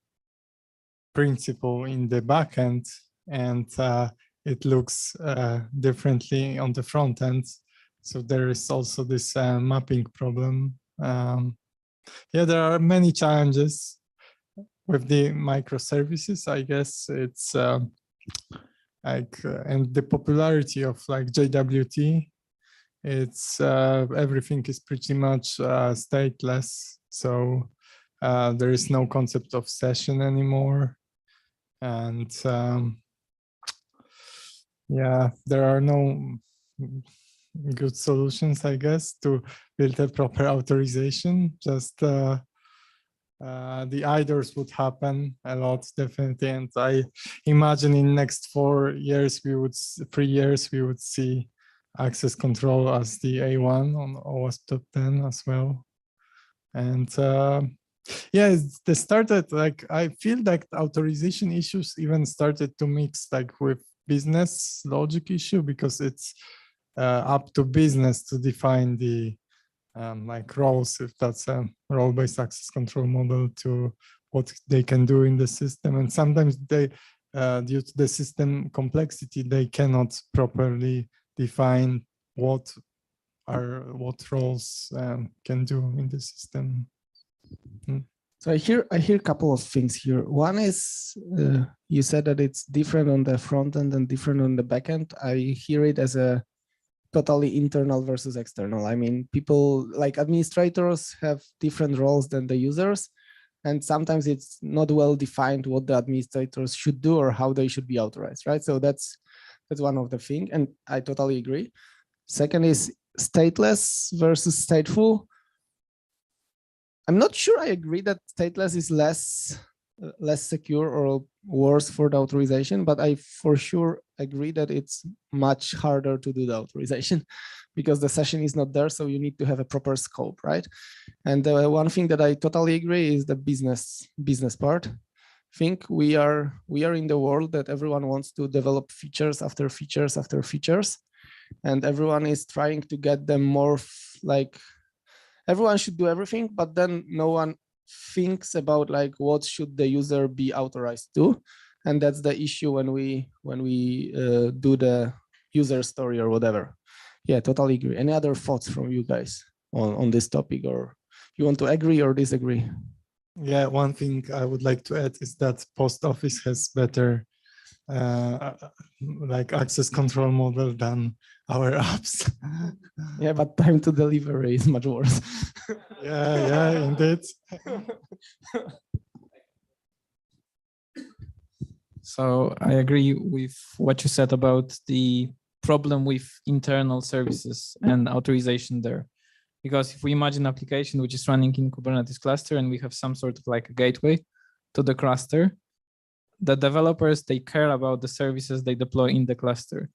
principal in the backend, and it looks differently on the front end. So there is also this mapping problem. Yeah, there are many challenges with the microservices. I guess it's like and the popularity of like JWT, it's everything is pretty much stateless, so there is no concept of session anymore, and yeah, there are no good solutions, I guess, to build a proper authorization. Just the IDORs would happen a lot, definitely. And I imagine in next 4 years, 3 years, we would see access control as the A1 on OWASP top 10 as well. And yeah, they started like, I feel like the authorization issues even started to mix like with business logic issue, because it's up to business to define the like roles, if that's a role-based access control model, to what they can do in the system. And sometimes they, due to the system complexity, they cannot properly define what roles can do in the system. So I hear a couple of things here. One is you said that it's different on the front end and different on the back end. I hear it as a totally internal versus external. I mean, people like administrators have different roles than the users, and sometimes it's not well defined what the administrators should do or how they should be authorized, right? So that's one of the things, and I totally agree. Second is stateless versus stateful. I'm not sure I agree that stateless is less secure or worse for the authorization, but I for sure agree that it's much harder to do the authorization because the session is not there, so you need to have a proper scope, right? And the one thing that I totally agree is the business part. I think we are in the world that everyone wants to develop features after features after features, and everyone is trying to get them more like everyone should do everything, but then no one thinks about like what should the user be authorized to, and that's the issue when we do the user story or whatever. Yeah, totally agree. Any other thoughts from you guys on this topic, or you want to agree or disagree? Yeah, one thing I would like to add is that post office has better like access control model than our apps. Yeah, but time to delivery is much worse. Yeah, indeed. So I agree with what you said about the problem with internal services and authorization there. Because if we imagine an application which is running in Kubernetes cluster and we have some sort of like a gateway to the cluster, the developers, they care about the services they deploy in the cluster.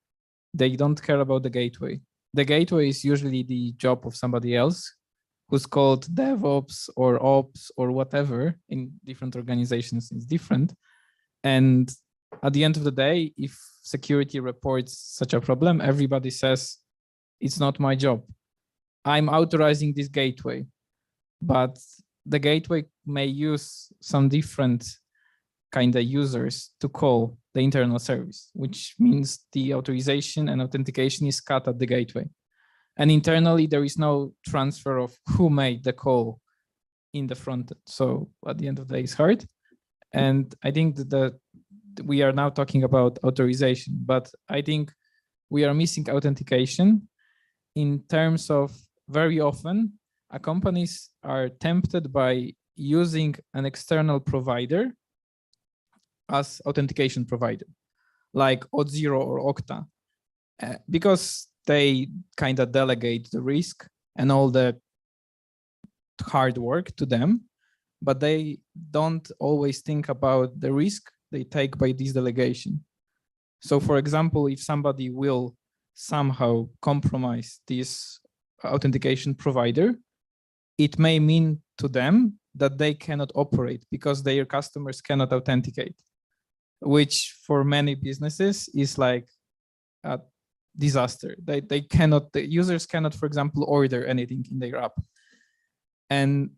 They don't care about the gateway. The gateway is usually the job of somebody else who's called DevOps or Ops or whatever. In different organizations, it's different. And at the end of the day, if security reports such a problem, everybody says, it's not my job. I'm authorizing this gateway, but the gateway may use some different kind of users to call the internal service, which means the authorization and authentication is cut at the gateway. And internally, there is no transfer of who made the call in the front end. So at the end of the day, it's hard. And I think that we are now talking about authorization, but I think we are missing authentication in terms of very often companies are tempted by using an external provider as authentication provider, like Auth0 or Okta, because they kind of delegate the risk and all the hard work to them, but they don't always think about the risk they take by this delegation. So for example, if somebody will somehow compromise this authentication provider, it may mean to them that they cannot operate because their customers cannot authenticate, which for many businesses is like a disaster. They cannot, the users cannot, for example, order anything in their app. And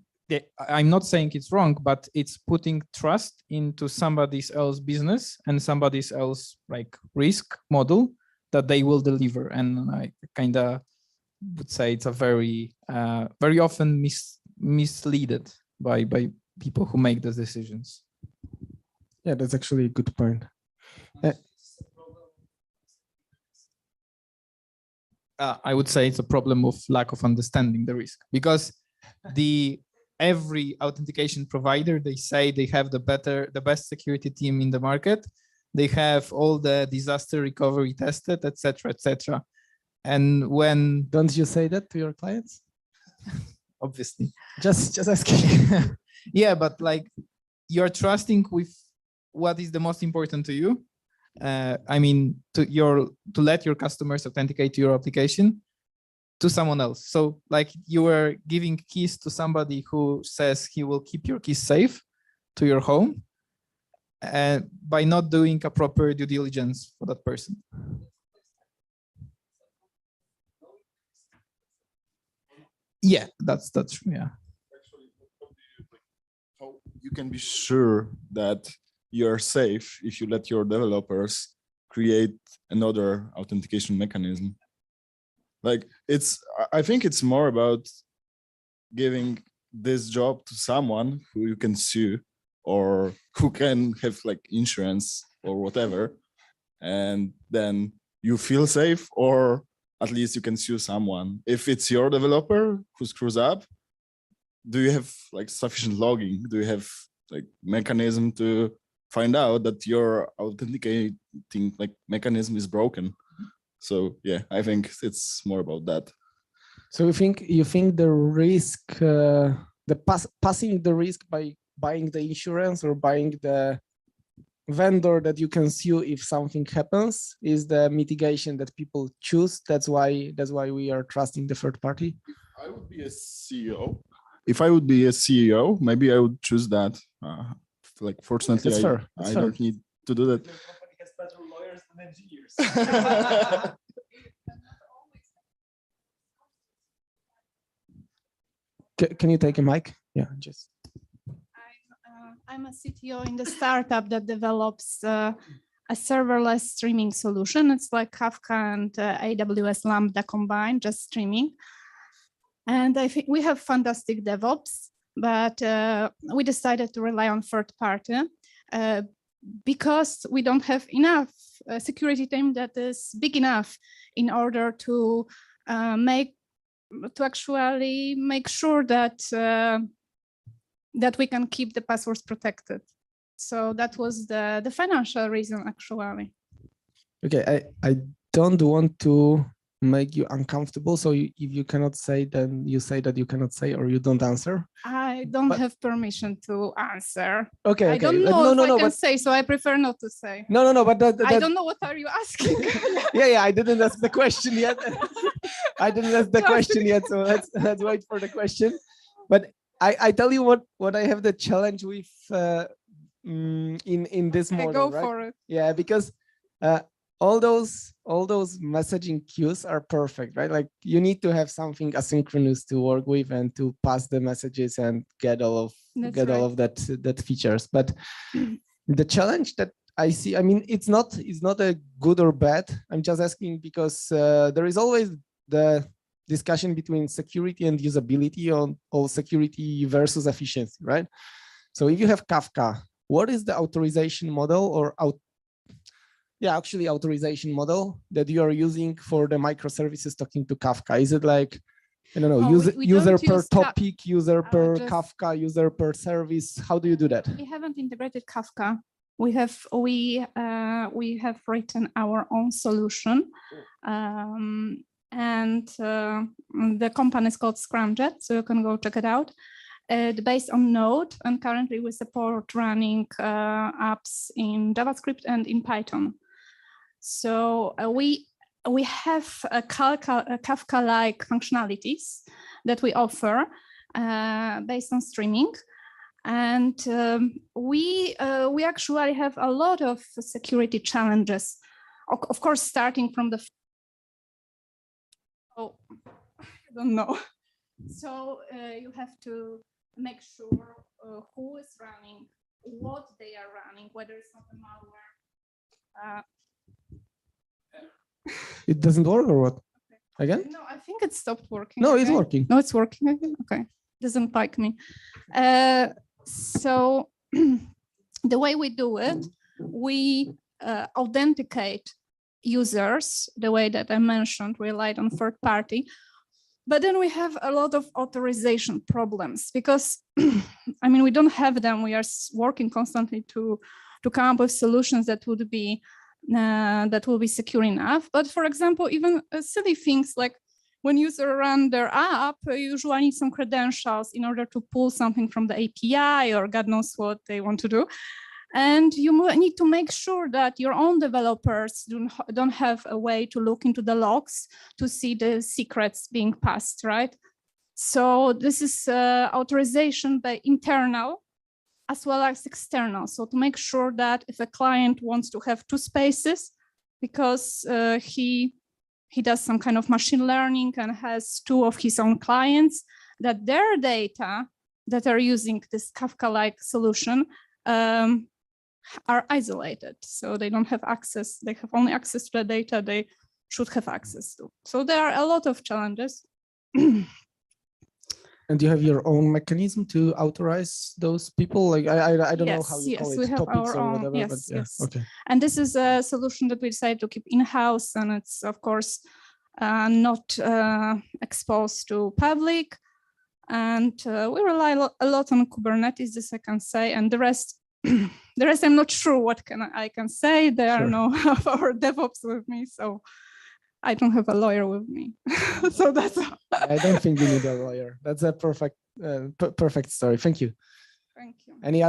I'm not saying it's wrong, but it's putting trust into somebody else's business and somebody else's like risk model that they will deliver. And I kind of would say it's a very, very often misleaded by people who make those decisions. Yeah, that's actually a good point. I would say it's a problem of lack of understanding the risk, because every authentication provider, they say they have the best security team in the market. They have all the disaster recovery tested, etc., etc. And when don't you say that to your clients? Obviously, just asking. Yeah, but like you're trusting with what is the most important to you. I mean, to let your customers authenticate your application to someone else. So like you were giving keys to somebody who says he will keep your keys safe to your home, and by not doing a proper due diligence for that person. Yeah, that's true. Yeah. How you can be sure that you're safe if you let your developers create another authentication mechanism? Like I think it's more about giving this job to someone who you can sue or who can have like insurance or whatever, and then you feel safe, or at least you can sue someone. If it's your developer who screws up, do you have like sufficient logging? Do you have like mechanism to find out that your authenticating like mechanism is broken? So yeah, I think it's more about that. So you think the risk, passing the risk by buying the insurance or buying the vendor that you can sue if something happens is the mitigation that people choose. That's why we are trusting the third party. I would be a CEO. If I would be a CEO, maybe I would choose that. Like, fortunately, That's fair. I don't need to do that. Your company has better lawyers than engineers. Can you take a mic? Yeah, just. I'm a CTO in the startup that develops a serverless streaming solution. It's like Kafka and AWS Lambda combined, just streaming. And I think we have fantastic DevOps, but we decided to rely on third party because we don't have enough security team that is big enough in order to actually make sure that that we can keep the passwords protected. So that was the financial reason, actually. Okay, I don't want to make you uncomfortable. So if you cannot say, then you say that you cannot say, or you don't answer. I don't have permission to answer. Okay, I don't know if I can say, so I prefer not to say. No, but I don't know what are you asking. yeah, I didn't ask the question yet. I didn't ask the question yet, so let's wait for the question. But I tell you what I have the challenge with in this model. Go right? for it. Yeah, because all those messaging queues are perfect, right? Like you need to have something asynchronous to work with and to pass the messages and get all of that features. But the challenge that I see, I mean, it's not a good or bad. I'm just asking because there is always the discussion between security and usability on all security versus efficiency, right? So if you have Kafka, what is the authorization model or authorization model that you are using for the microservices talking to Kafka? Is it like, I don't know, user per topic, user per Kafka, user per service? How do you do that? We haven't integrated Kafka. We have written our own solution. And the company is called Scramjet, so you can go check it out. Based on Node, and currently we support running apps in JavaScript and in Python. So we have a Kafka-like functionalities that we offer based on streaming, and we actually have a lot of security challenges. Of course, starting from the I don't know. So you have to make sure who is running, what they are running, whether it's not a malware. It doesn't work or what? Okay. Again? No, I think it stopped working. No, again. it's working. No, it's working again. Okay, doesn't like me. So the way we do it, we authenticate users the way that I mentioned, relied on third party. But then we have a lot of authorization problems because, I mean, we don't have them. We are working constantly to come up with solutions that would be will be secure enough. But for example, even silly things like when users run their app, you usually need some credentials in order to pull something from the API or God knows what they want to do. And you need to make sure that your own developers don't have a way to look into the logs to see the secrets being passed, right? So this is authorization by internal as well as external. So to make sure that if a client wants to have two spaces because he does some kind of machine learning and has two of his own clients, that their data that are using this Kafka-like solution are isolated, so they don't have access. They have only access to the data they should have access to. So there are a lot of challenges. And you have your own mechanism to authorize those people? Like I don't know how you call yes, it, we have topics our or own. whatever. Yes, but yeah, yes. okay. And this is a solution that we decided to keep in-house, and it's of course not exposed to public. And we rely a lot on Kubernetes, this I can say, and the rest, the rest I'm not sure what I can say. There are Sure. no of our DevOps with me, so I don't have a lawyer with me. So that's. I don't think you need a lawyer. That's a perfect, perfect story. Thank you. Thank you. Any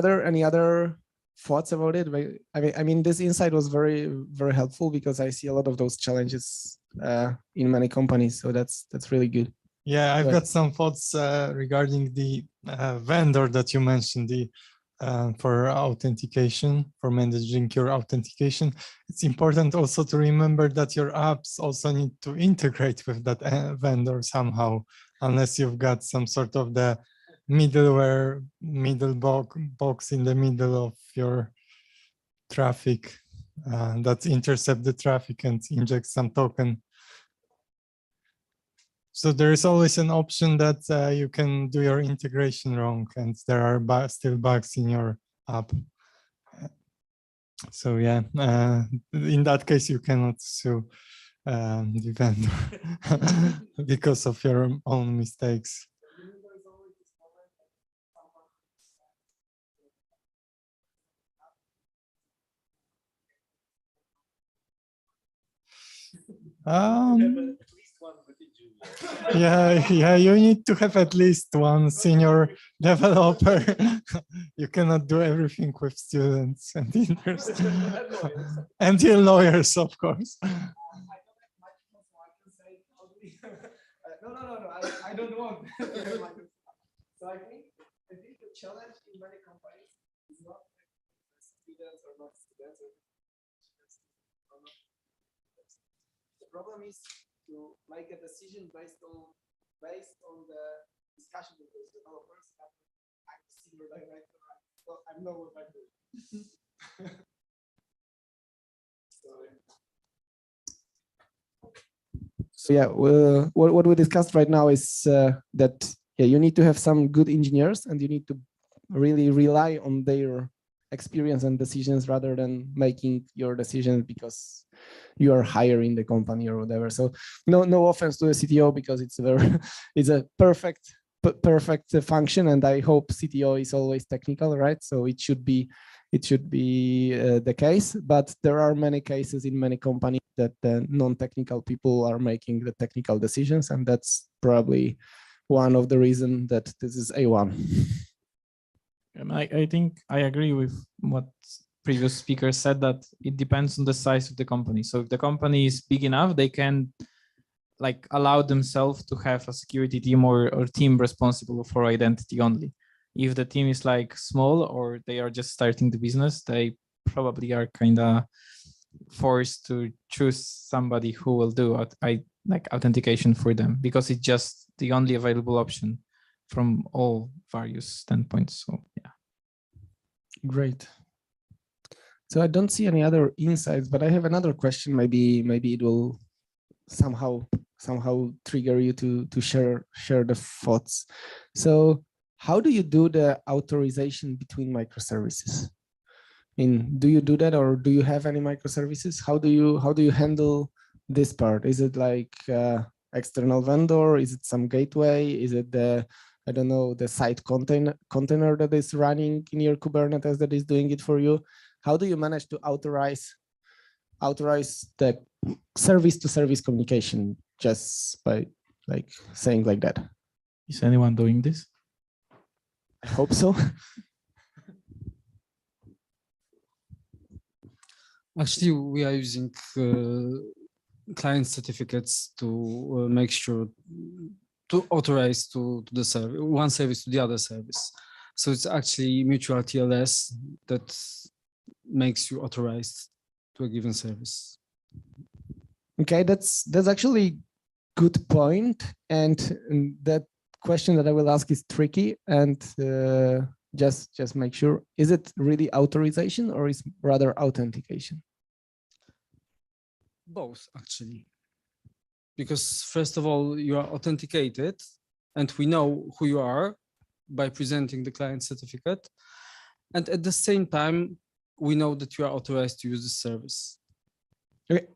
other thoughts about it? I mean, this insight was very, very helpful because I see a lot of those challenges in many companies. So that's really good. Yeah, I've Go got ahead. some thoughts regarding the vendor that you mentioned, the for authentication, for managing your authentication. It's important also to remember that your apps also need to integrate with that vendor somehow, unless you've got some sort of the middleware, box in the middle of your traffic that intercept the traffic and inject some token. So there is always an option that you can do your integration wrong, and there are still bugs in your app. So yeah, in that case, you cannot sue the vendor because of your own mistakes. Yeah, you need to have at least one senior developer. You cannot do everything with students and interns and your lawyers, of course. No. I don't want. So I think the challenge in many companies is not students or not students. The problem is to make a decision based on the discussion with those developers. I'm the senior director. I know what I'm doing. So yeah, what we discussed right now is that you need to have some good engineers, and you need to really rely on their experience and decisions rather than making your decisions because you are higher in the company or whatever. So no offense to the CTO, because it's a perfect function, and I hope CTO is always technical, right? So it should be the case, but there are many cases in many companies that the non-technical people are making the technical decisions, and that's probably one of the reasons that this is A1. And I think I agree with what previous speaker said, that it depends on the size of the company. So if the company is big enough, they can like allow themselves to have a security team or team responsible for identity only. If the team is like small or they are just starting the business, they probably are kind of forced to choose somebody who will do like authentication for them, because it's just the only available option from all various standpoints. So yeah. Great. So I don't see any other insights, but I have another question. Maybe it will somehow trigger you to share the thoughts. So how do you do the authorization between microservices? Do you do that, or do you have any microservices? How do you handle this part? Is it like external vendor? Is it some gateway? Is it the site container that is running in your Kubernetes that is doing it for you? How do you manage to authorize the service to service communication just by like saying like that? Is anyone doing this? I hope so. Actually, we are using client certificates to make sure to authorize to the service, one service to the other service. So it's actually mutual TLS that makes you authorized to a given service. Okay, that's actually good point, and that question that I will ask is tricky, and just make sure, is it really authorization or is rather authentication? Both, actually. Because first of all, you are authenticated and we know who you are by presenting the client certificate. And at the same time, we know that you are authorized to use the service. Okay.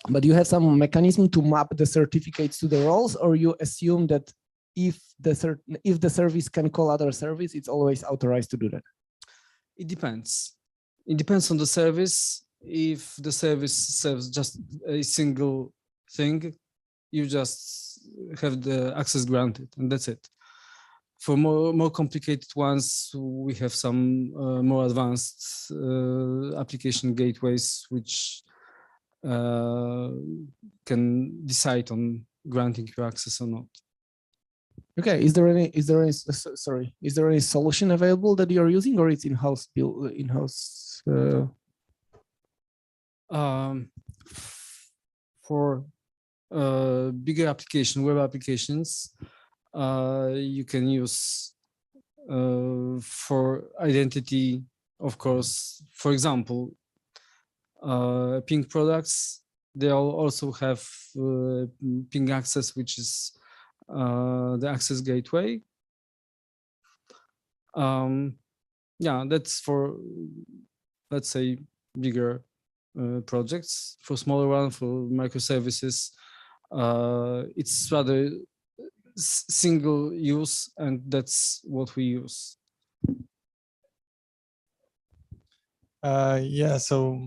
But you have some mechanism to map the certificates to the roles, or you assume that if the service can call other service, it's always authorized to do that? It depends. It depends on the service. If the service serves just a single thing, you just have the access granted, and that's it. For more complicated ones, we have some more advanced application gateways which can decide on granting you access or not. Okay, is there any solution available that you're using, or it's in-house built in-house? For bigger application, web applications, you can use for identity, of course. For example, ping products, they'll also have ping access, which is the access gateway. Yeah, that's for, let's say, bigger projects. For smaller one, for microservices, it's rather single use, and that's what we use. Yeah, so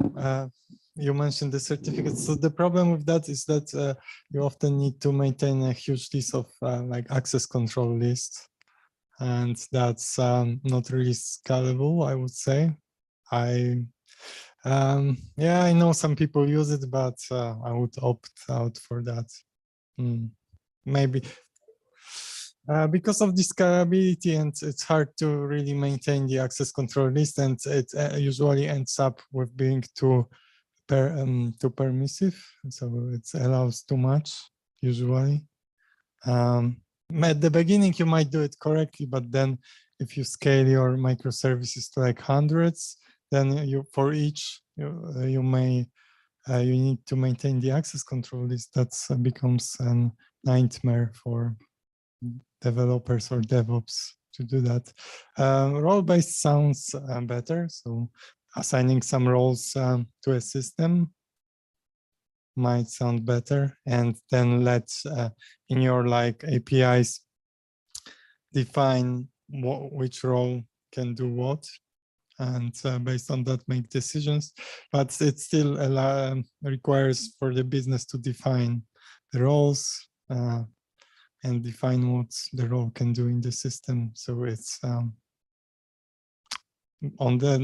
you mentioned the certificates. So the problem with that is that you often need to maintain a huge list of like access control lists, and that's not really scalable, I would say. Yeah, I know some people use it, but I would opt out for that. Maybe because of the scalability, and it's hard to really maintain the access control list, and it usually ends up with being too permissive, so it allows too much usually. At the beginning you might do it correctly, but then if you scale your microservices to like hundreds, then for each you need to maintain the access control list. That becomes a nightmare for developers or DevOps to do that. Role-based sounds better. So assigning some roles to a system might sound better, and then let's in your like APIs define which role can do what, and based on that make decisions. But it still requires for the business to define the roles and define what the role can do in the system. So it's on the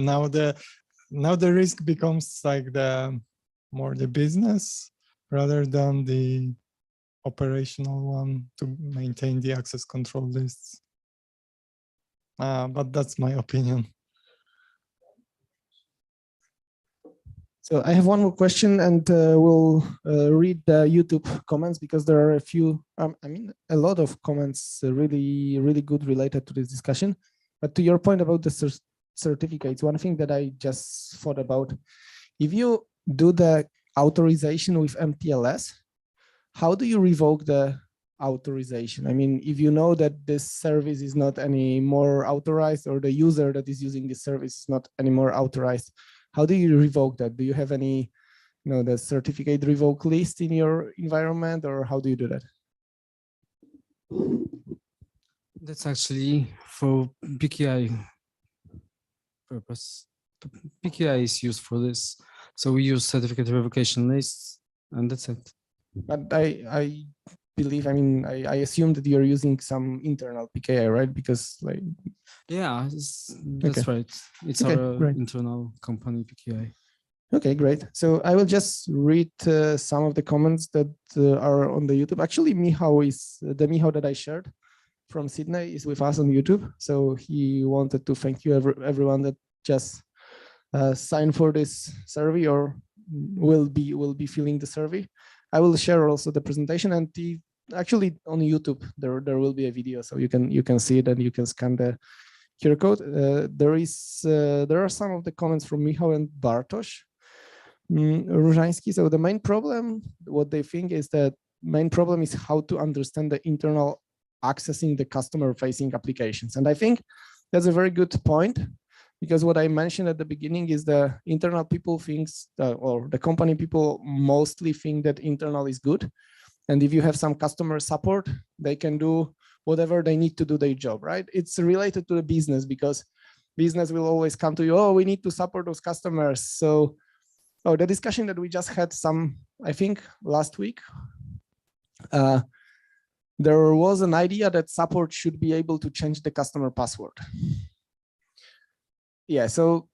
now the risk becomes like more the business rather than the operational one to maintain the access control lists. But that's my opinion. So I have one more question, and we'll read the YouTube comments, because there are a few, I mean, a lot of comments really, really good related to this discussion. But to your point about the certificates, one thing that I just thought about, if you do the authorization with MTLS, how do you revoke the authorization? I mean, if you know that this service is not any more authorized, or the user that is using this service is not anymore authorized, how do you revoke that? Do you have any, the certificate revoke list in your environment, or how do you do that? That's actually for PKI purpose. PKI is used for this. So we use certificate revocation lists, and that's it. But I believe, I mean, I assume that you're using some internal PKI, right? Because like. Yeah, that's okay. right. It's okay, our great. internal company PKI. Okay, great. So I will just read some of the comments that are on the YouTube. Actually, the Michał that I shared from Sydney is with us on YouTube. So he wanted to thank you everyone that just signed for this survey or will be filling the survey. I will share also the presentation, and actually on YouTube there will be a video, so you can see it and you can scan the QR code. There are some of the comments from Michał and Bartosz Różański. So the main problem, what they think is that main problem is how to understand the internal accessing the customer-facing applications. And I think that's a very good point, because what I mentioned at the beginning is the internal people thinks, or the company people mostly think that internal is good. And if you have some customer support, they can do whatever they need to do their job, right? It's related to the business, because business will always come to you, oh, we need to support those customers. So, oh, the discussion that we just had I think last week, there was an idea that support should be able to change the customer password. Yeah, so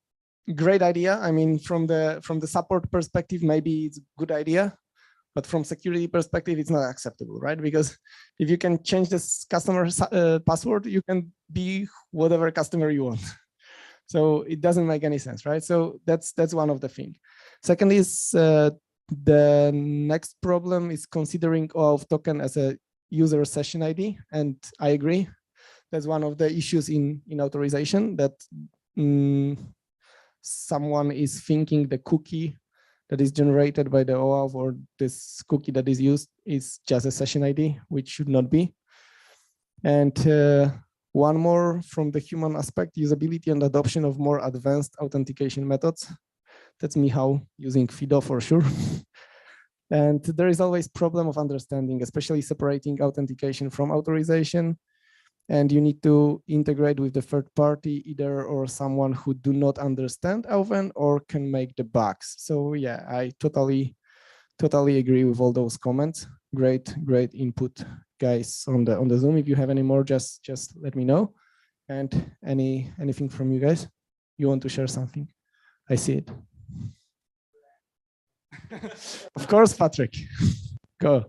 great idea. I mean, from the support perspective, maybe it's a good idea, but from security perspective, it's not acceptable, right? Because if you can change this customer password, you can be whatever customer you want. So it doesn't make any sense, right? So that's one of the things. Second is the next problem is considering OAuth token as a user session ID, and I agree. That's one of the issues in authorization, that someone is thinking the cookie that is generated by the OAuth, or this cookie that is used, is just a session ID, which should not be. And one more from the human aspect, usability and adoption of more advanced authentication methods. That's Michał using FIDO for sure. And there is always problem of understanding, especially separating authentication from authorization. And you need to integrate with the third party, either or someone who do not understand Auth or can make the bugs. So yeah, I totally agree with all those comments. Great input, guys, on the Zoom. If you have any more, just let me know. And anything from you guys? You want to share something? I see it. Of course, Patrick. Go.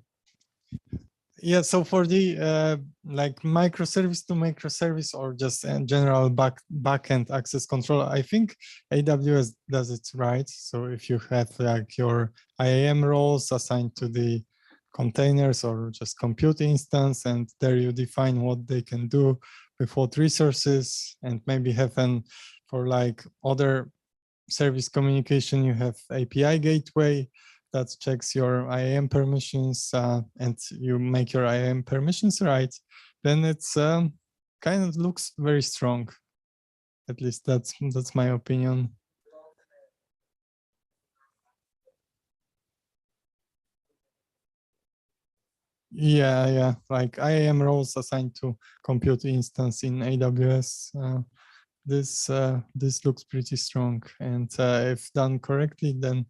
Yeah, so for the like microservice to microservice, or just in general backend access control, I think AWS does it right. So if you have like your IAM roles assigned to the containers or just compute instance, and there you define what they can do with what resources, and maybe have for like other service communication, you have API gateway that checks your IAM permissions, and you make your IAM permissions right, then it's kind of looks very strong. At least that's my opinion. Yeah, like IAM roles assigned to compute instance in AWS. This looks pretty strong, and if done correctly, then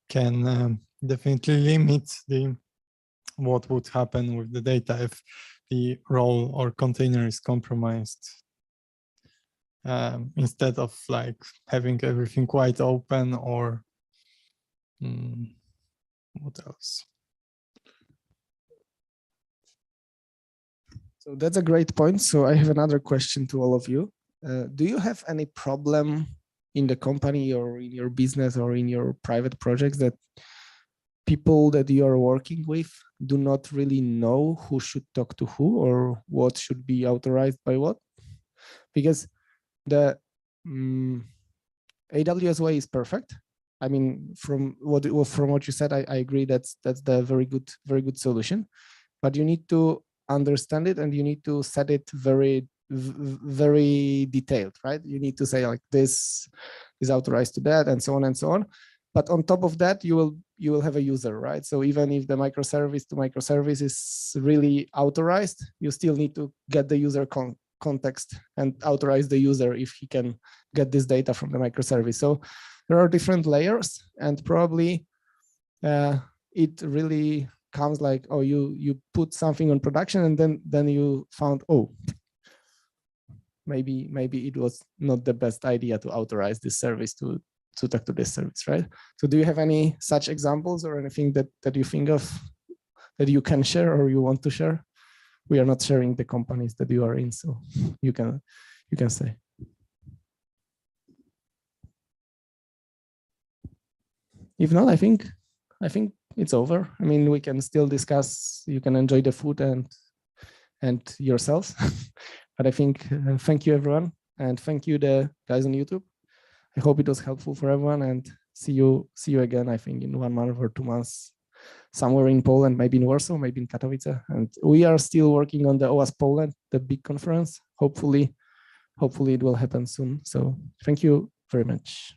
can definitely limit what would happen with the data if the role or container is compromised. Instead of like having everything quite open, or what else? So that's a great point. So I have another question to all of you. Do you have any problem in the company or in your business or in your private projects that people that you are working with do not really know who should talk to who, or what should be authorized by what? Because the AWS way is perfect. I mean, from what you said, I agree that's the very good solution. But you need to understand it, and you need to set it very detailed, right? You need to say like this is authorized to that, and so on and so on. But on top of that, you will have a user, right? So even if the microservice to microservice is really authorized, you still need to get the user context and authorize the user if he can get this data from the microservice. So there are different layers, and probably it really comes like, oh, you put something on production, and then you found, oh, maybe it was not the best idea to authorize this service to talk to this service, right? So do you have any such examples or anything that you think of that you can share or you want to share? We are not sharing the companies that you are in, so you can say. If not, I think it's over. I mean, we can still discuss. You can enjoy the food and yourselves. But I think thank you everyone, and thank you the guys on YouTube. I hope it was helpful for everyone, and see you again, I think in 1 month or 2 months somewhere in Poland, maybe in Warsaw, maybe in Katowice. And we are still working on the OWASP Poland, the big conference. Hopefully it will happen soon. So thank you very much.